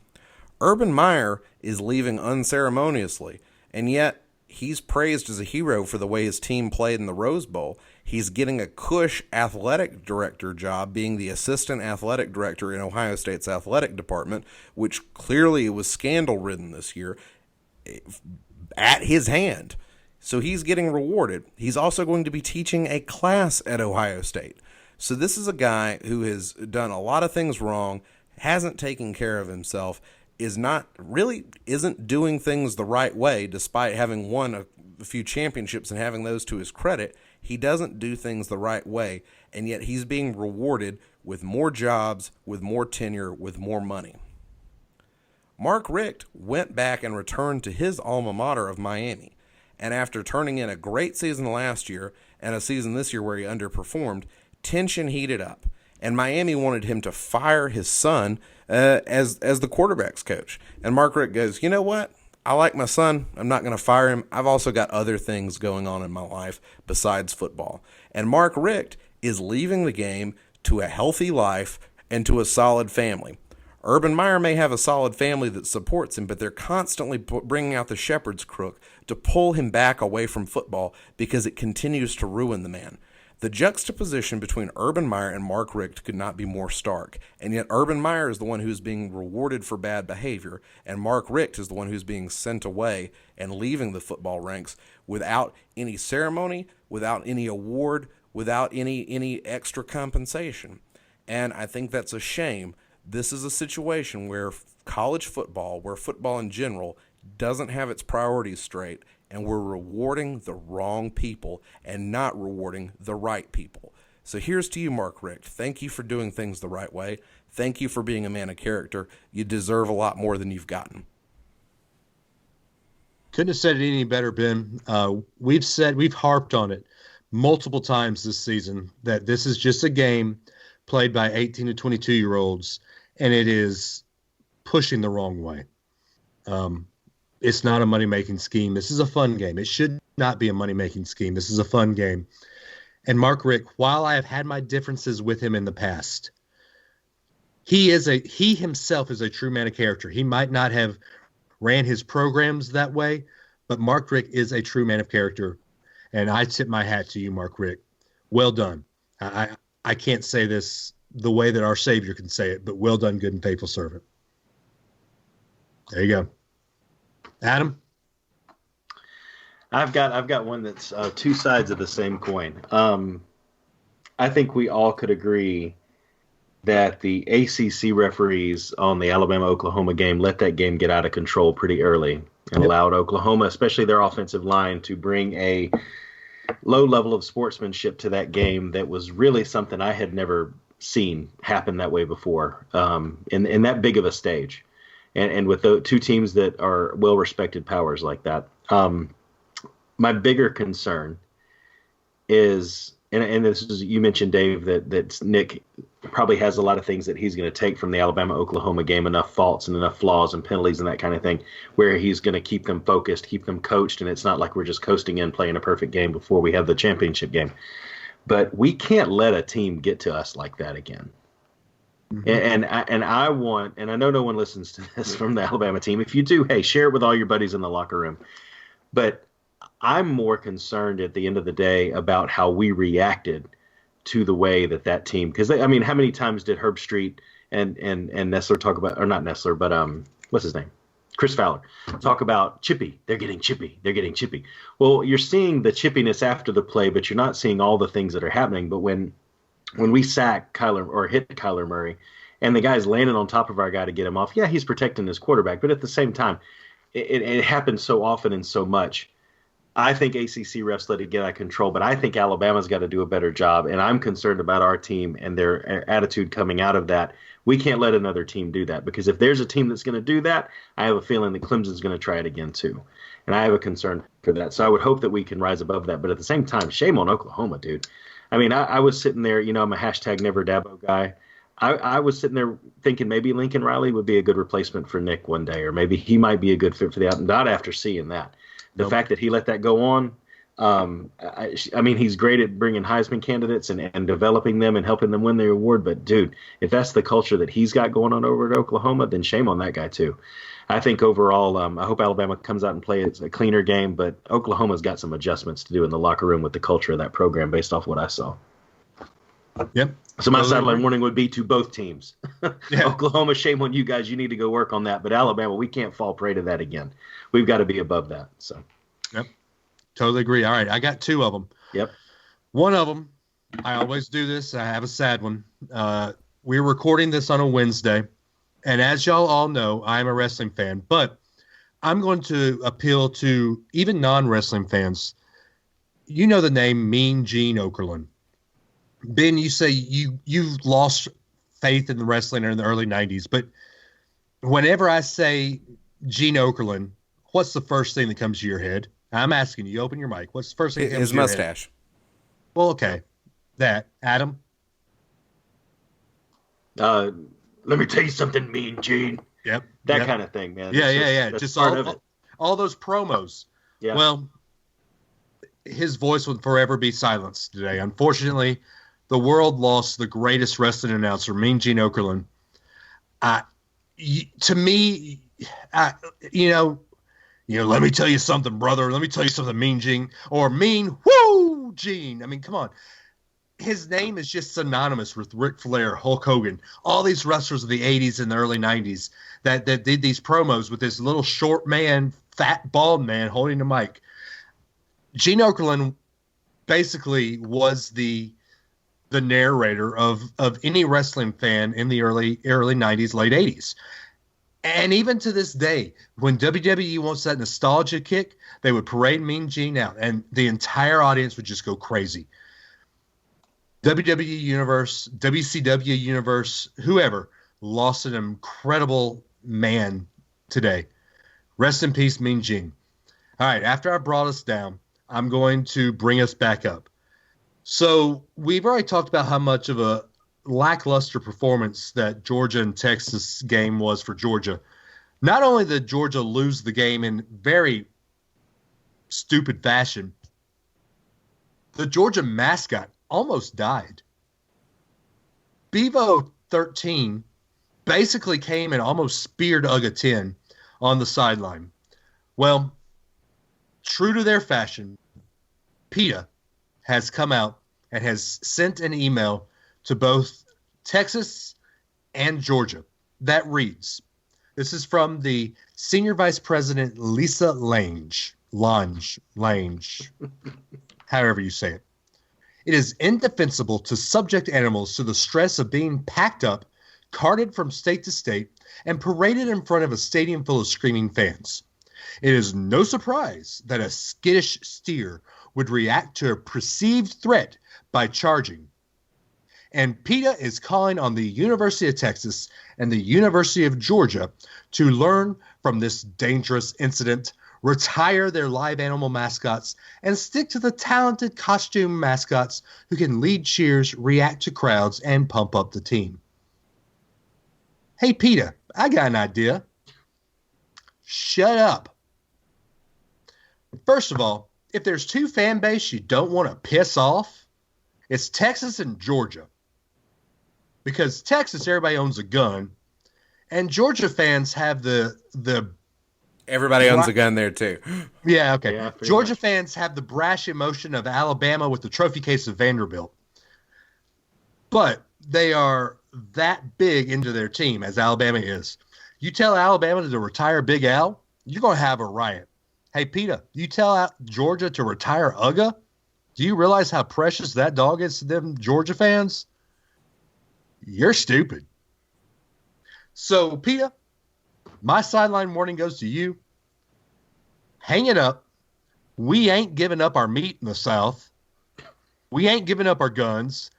Urban Meyer is leaving unceremoniously, and yet he's praised as a hero for the way his team played in the Rose Bowl. He's getting a cush athletic director job, being the assistant athletic director in Ohio State's athletic department, which clearly was scandal-ridden this year, at his hand. So he's getting rewarded. He's also going to be teaching a class at Ohio State. So this is a guy who has done a lot of things wrong, hasn't taken care of himself, isn't doing things the right way, despite having won a few championships and having those to his credit. He doesn't do things the right way, and yet he's being rewarded with more jobs, with more tenure, with more money. Mark Richt went back and returned to his alma mater of Miami, and after turning in a great season last year and a season this year where he underperformed, tension heated up, and Miami wanted him to fire his son as the quarterback's coach. And Mark Richt goes, you know what? I like my son. I'm not going to fire him. I've also got other things going on in my life besides football. And Mark Richt is leaving the game to a healthy life and to a solid family. Urban Meyer may have a solid family that supports him, but they're constantly bringing out the shepherd's crook to pull him back away from football because it continues to ruin the man. The juxtaposition between Urban Meyer and Mark Richt could not be more stark, and yet Urban Meyer is the one who's being rewarded for bad behavior, and Mark Richt is the one who's being sent away and leaving the football ranks without any ceremony, without any award, without any extra compensation. And I think that's a shame. This is a situation where college football, where football in general, doesn't have its priorities straight, and we're rewarding the wrong people and not rewarding the right people. So here's to you, Mark Richt. Thank you for doing things the right way. Thank you for being a man of character. You deserve a lot more than you've gotten. Couldn't have said it any better, Ben. We've harped on it multiple times this season that this is just a game played by 18 to 22-year-olds, and it is pushing the wrong way. It's not a money-making scheme. This is a fun game. It should not be a money-making scheme. This is a fun game. And Mark Richt, while I have had my differences with him in the past, he himself is a true man of character. He might not have ran his programs that way, but Mark Richt is a true man of character. And I tip my hat to you, Mark Richt. Well done. I can't say this the way that our Savior can say it, but well done, good and faithful servant. There you go. Adam? I've got one that's two sides of the same coin. I think we all could agree that the ACC referees on the Alabama-Oklahoma game let that game get out of control pretty early and allowed Oklahoma, especially their offensive line, to bring a low level of sportsmanship to that game that was really something I had never seen happen that way before in that big of a stage. And with the two teams that are well-respected powers like that. My bigger concern is and this is, you mentioned, Dave, that Nick probably has a lot of things that he's going to take from the Alabama-Oklahoma game, enough faults and enough flaws and penalties and that kind of thing, where he's going to keep them focused, keep them coached, and it's not like we're just coasting in playing a perfect game before we have the championship game. But we can't let a team get to us like that again. Mm-hmm. And I want, and I know no one listens to this from the Alabama team. If you do, hey, share it with all your buddies in the locker room. But I'm more concerned at the end of the day about how we reacted to the way that team, because I mean, how many times did Herb Street and Nessler talk about, or not Nessler, but what's his name, Chris Fowler, talk about chippy? They're getting chippy. They're getting chippy. Well, you're seeing the chippiness after the play, but you're not seeing all the things that are happening. But when we sack Kyler or hit Kyler Murray, and the guy's landing on top of our guy to get him off, yeah, he's protecting his quarterback, but at the same time, it happens so often and so much. I think ACC refs let it get out of control, but I think Alabama's got to do a better job, and I'm concerned about our team and their attitude coming out of that. We can't let another team do that, because if there's a team that's going to do that, I have a feeling that Clemson's going to try it again too, and I have a concern for that. So I would hope that we can rise above that, but at the same time, shame on Oklahoma, dude. I mean, I was sitting there, I'm a #NeverDabo guy. I was sitting there thinking maybe Lincoln Riley would be a good replacement for Nick one day, or maybe he might be a good fit for the – not after seeing that. The fact that he let that go on, I mean, he's great at bringing Heisman candidates and developing them and helping them win the award. But, dude, if that's the culture that he's got going on over at Oklahoma, then shame on that guy too. I think overall, I hope Alabama comes out and plays a cleaner game, but Oklahoma's got some adjustments to do in the locker room with the culture of that program based off what I saw. Yep. So my sideline warning would be to both teams. Yeah. Oklahoma, shame on you guys. You need to go work on that. But Alabama, we can't fall prey to that again. We've got to be above that. So. Yep. Totally agree. All right. I got two of them. Yep. One of them, I always do this. I have a sad one. We're recording this on a Wednesday. And as y'all all know, I'm a wrestling fan. But I'm going to appeal to even non-wrestling fans. You know the name Mean Gene Okerlund. Ben, you say you've lost faith in the wrestling in the early 90s, but whenever I say Gene Okerlund, what's the first thing that comes to your head? I'm asking you, open your mic. What's the first thing that comes to your head? His mustache. Well, okay. That. Adam? Let me tell you something, Mean Gene. Yep. That kind of thing, man. Yeah. Just all those promos. Yeah. Well, his voice will forever be silenced today. Unfortunately, the world lost the greatest wrestling announcer, Mean Gene Okerlund. To me, let me tell you something, brother. Let me tell you something, Mean Gene. Or Mean Woo Gene. I mean, come on. His name is just synonymous with Ric Flair, Hulk Hogan, all these wrestlers of the 80s and the early 90s that did these promos with this little short man, fat, bald man holding the mic. Gene Okerlund basically was the narrator of any wrestling fan in the early 90s, late 80s. And even to this day, when WWE wants that nostalgia kick, they would parade Mean Gene out, and the entire audience would just go crazy. WWE Universe, WCW Universe, whoever, lost an incredible man today. Rest in peace, Mean Gene. All right, after I brought us down, I'm going to bring us back up. So we've already talked about how much of a lackluster performance that Georgia and Texas game was for Georgia. Not only did Georgia lose the game in very stupid fashion, the Georgia mascot almost died. Bevo 13 basically came and almost speared Uga 10 on the sideline. Well, true to their fashion, PETA has come out and has sent an email to both Texas and Georgia that reads, this is from the Senior Vice President Lisa Lange, however you say it. It is indefensible to subject animals to the stress of being packed up, carted from state to state, and paraded in front of a stadium full of screaming fans. It is no surprise that a skittish steer would react to a perceived threat by charging. And PETA is calling on the University of Texas and the University of Georgia to learn from this dangerous incident, retire their live animal mascots, and stick to the talented costume mascots who can lead cheers, react to crowds, and pump up the team. Hey, PETA, I got an idea. Shut up. First of all, if there's two fan base you don't want to piss off, it's Texas and Georgia. Because Texas, everybody owns a gun, and Georgia fans have the Everybody owns a gun there too. Yeah, okay. Yeah, Georgia much. fans have the brash emotion of Alabama with the trophy case of Vanderbilt. But they are that big into their team, as Alabama is. You tell Alabama to retire Big Al, you're going to have a riot. Hey, PETA, you tell Georgia to retire Uga? Do you realize how precious that dog is to them Georgia fans? You're stupid. So, PETA, my sideline warning goes to you. Hang it up. We ain't giving up our meat in the South. We ain't giving up our guns.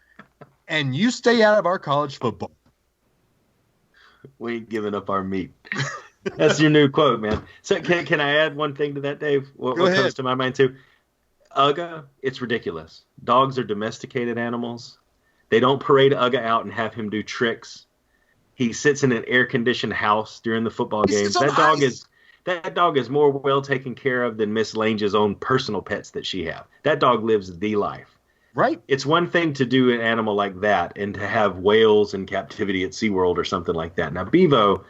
And you stay out of our college football. We ain't giving up our meat. That's your new quote, man. So can I add one thing to that, Dave? What comes to my mind too? Uga, it's ridiculous. Dogs are domesticated animals. They don't parade Uga out and have him do tricks. He sits in an air-conditioned house during the football games. That dog is more well taken care of than Miss Lange's own personal pets that she have. That dog lives the life. Right. It's one thing to do an animal like that and to have whales in captivity at SeaWorld or something like that. Now, Bevo,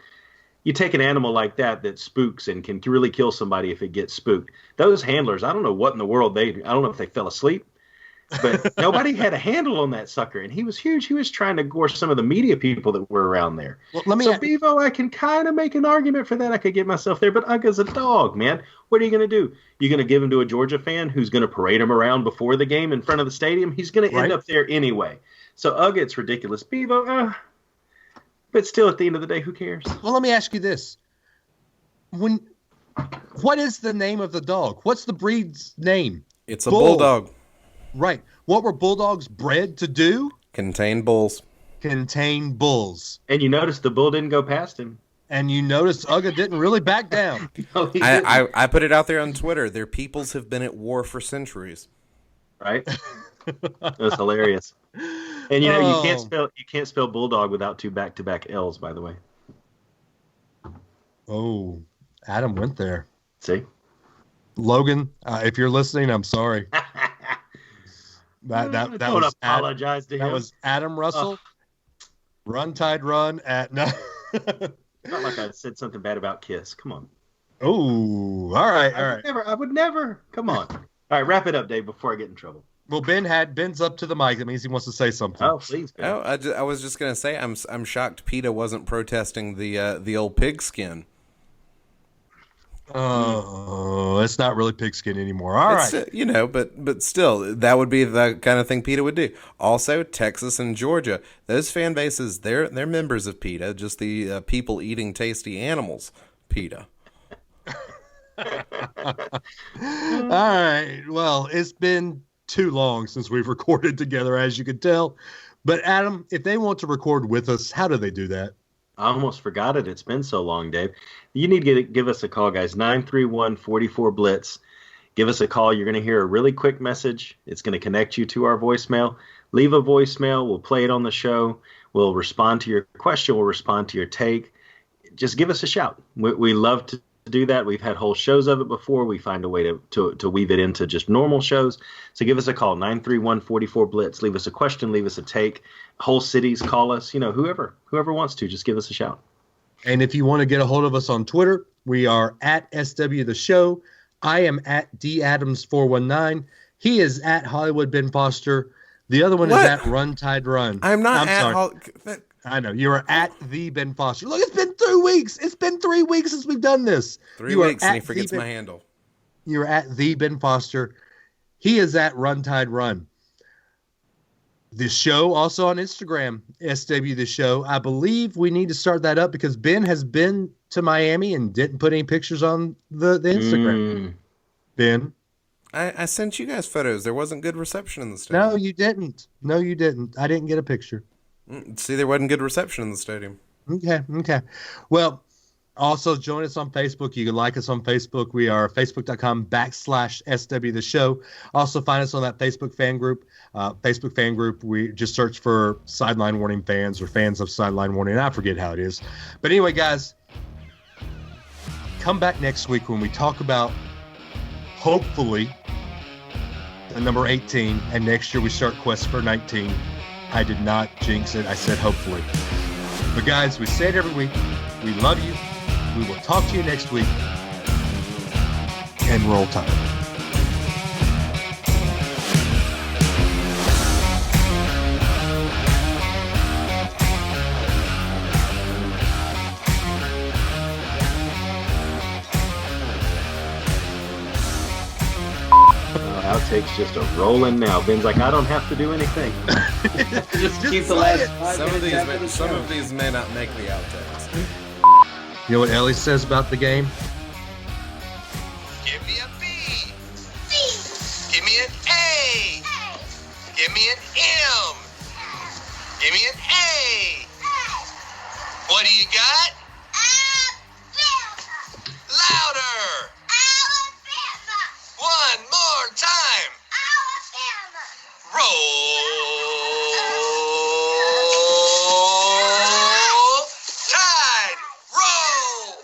you take an animal like that spooks and can really kill somebody if it gets spooked. Those handlers, I don't know what in the world I don't know if they fell asleep, but nobody had a handle on that sucker, and he was huge. He was trying to gore some of the media people that were around there. Well, Bevo, I can kind of make an argument for that. I could get myself there, but Uga's a dog, man. What are you going to do? You're going to give him to a Georgia fan who's going to parade him around before the game in front of the stadium? He's going to end up there anyway. So Uga, it's ridiculous. Bevo, but still, at the end of the day, who cares? Well, let me ask you this. What is the name of the dog? What's the breed's name? It's a bulldog. Right. What were bulldogs bred to do? Contain bulls. Contain bulls. And you notice the bull didn't go past him. And you notice Uga didn't really back down. No, I put it out there on Twitter. Their peoples have been at war for centuries. Right? That's hilarious. And you can't spell bulldog without two back-to-back L's, by the way. Oh, Adam went there. See? Logan, if you're listening, I'm sorry. That Don't was apologize to him. That was Adam Russell. Run Tide Run at no. Not like I said something bad about Kiss. Come on. Oh, all right. I would never. Come on. All right, wrap it up, Dave, before I get in trouble. Well, Ben's up to the mic. That means he wants to say something. Oh, please, Ben. Oh, I was just gonna say I'm shocked PETA wasn't protesting the old pigskin. Oh, it's not really pigskin anymore. All right. But still, that would be the kind of thing PETA would do. Also, Texas and Georgia, those fan bases, they're members of PETA, just the people eating tasty animals, PETA. All right. Well, it's been too long since we've recorded together, as you can tell. But Adam, if they want to record with us, how do they do that? I almost forgot it. It's been so long, Dave. You need to give us a call, guys. 931-44-BLITZ. Give us a call. You're going to hear a really quick message. It's going to connect you to our voicemail. Leave a voicemail. We'll play it on the show. We'll respond to your question. We'll respond to your take. Just give us a shout. We love to do that. We've had whole shows of it before. We find a way to weave it into just normal shows. So give us a call, 931-44-BLITZ. Leave us a question. Leave us a take. Whole cities call us. Whoever wants to, just give us a shout. And if you want to get a hold of us on Twitter, we are at SW The Show. I am at DAdams419. He is at Hollywood Ben Foster. The other one is at Run Tide Run. I'm sorry. I know. You are at the Ben Foster. Look, it's been 3 weeks. It's been 3 weeks since we've done this. 3 weeks and he forgets my handle. You're at the Ben Foster. He is at Run Tide Run. The show also on Instagram, SW The Show. I believe we need to start that up because Ben has been to Miami and didn't put any pictures on the Instagram. Ben. I sent you guys photos. There wasn't good reception in the stadium. No, you didn't. No, you didn't. I didn't get a picture. See, there wasn't good reception in the stadium. Okay. Well, also join us on Facebook. You can like us on Facebook. We are facebook.com/SW The Show. Also find us on that Facebook fan group. We just search for Sideline Warning fans or fans of Sideline Warning. I forget how it is. But anyway, guys, come back next week when we talk about, hopefully, the number 18. And next year we start Quest for 19. I did not jinx it. I said hopefully. But guys, we say it every week. We love you. We will talk to you next week. And roll time. Outtakes just a rolling now. Ben's like, I don't have to do anything. just keep the last 5 Some of these may not make the outtakes. You know what Ellie says about the game? Give me a B. Give me an A. Give me an M. Give me an A. What do you got? Louder. One more time. Roll Tide. Roll.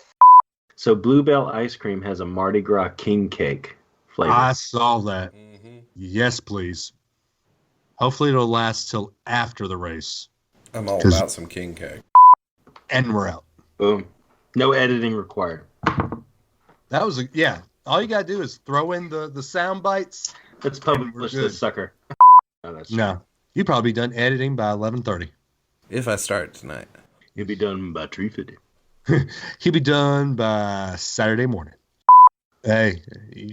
So Bluebell ice cream has a Mardi Gras king cake flavor. I saw that. Mm-hmm. Yes, please. Hopefully it'll last till after the race. I'm all about some king cake. And we're out. Boom. No editing required. That was all you gotta do is throw in the sound bites. Let's publish this sucker. No. You'll probably be done editing by 11:30. If I start tonight. You'll be done by 3:50. He'll be done by Saturday morning. Hey,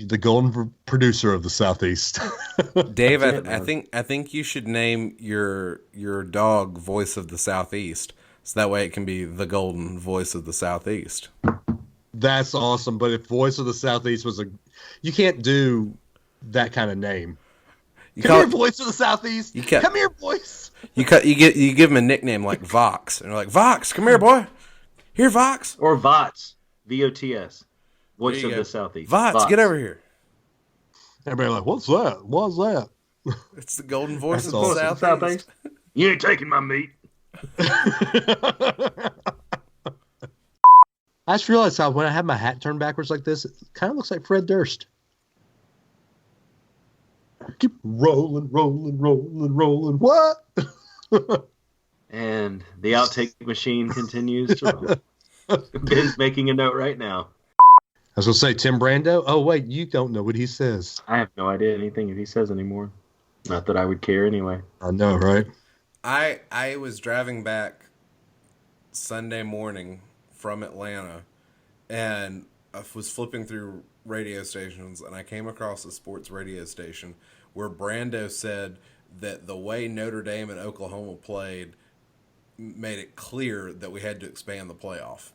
the golden producer of the Southeast. Dave, I think you should name your dog Voice of the Southeast, so that way it can be the golden voice of the Southeast. That's awesome. But if Voice of the Southeast was you can't do that kind of name. Come here, Voice of the Southeast. Come here, Voice. You give him a nickname like Vox, and you're like, Vox, come here, boy. Here, Vox. Or VOTS. VOTS. Voice of the Southeast. VOTS, get over here. Everybody like, what's that? What's that? It's the golden voice of the Southeast. You ain't taking my meat. I just realized how when I have my hat turned backwards like this, it kind of looks like Fred Durst. Keep rolling. What? And the outtake machine continues to roll. Ben's making a note right now. I was going to say Tim Brando. Oh, wait, you don't know what he says. I have no idea anything if he says anymore. Not that I would care anyway. I know, right? I was driving back Sunday morning from Atlanta, and I was flipping through radio stations, and I came across a sports radio station where Brando said that the way Notre Dame and Oklahoma played made it clear that we had to expand the playoff.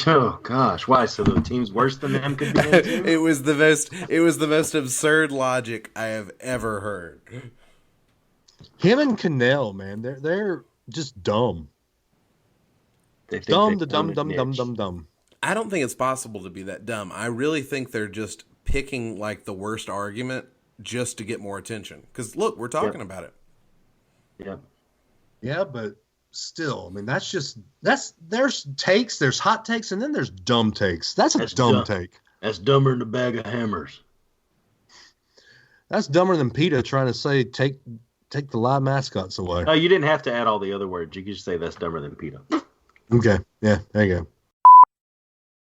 Oh gosh, why? So the teams worse than them could be in too? It was the most absurd logic I have ever heard. Him and Cannell, man, they're just dumb. Dumb. I don't think it's possible to be that dumb. I really think they're just picking like the worst argument just to get more attention. Because look, we're talking about it. Yep. Yeah, but still, I mean, there's takes, there's hot takes, and then there's dumb takes. That's a dumb take. That's dumber than a bag of hammers. That's dumber than PETA trying to say take the live mascots away. Oh, you didn't have to add all the other words. You could just say that's dumber than PETA. Okay. Yeah, there you go.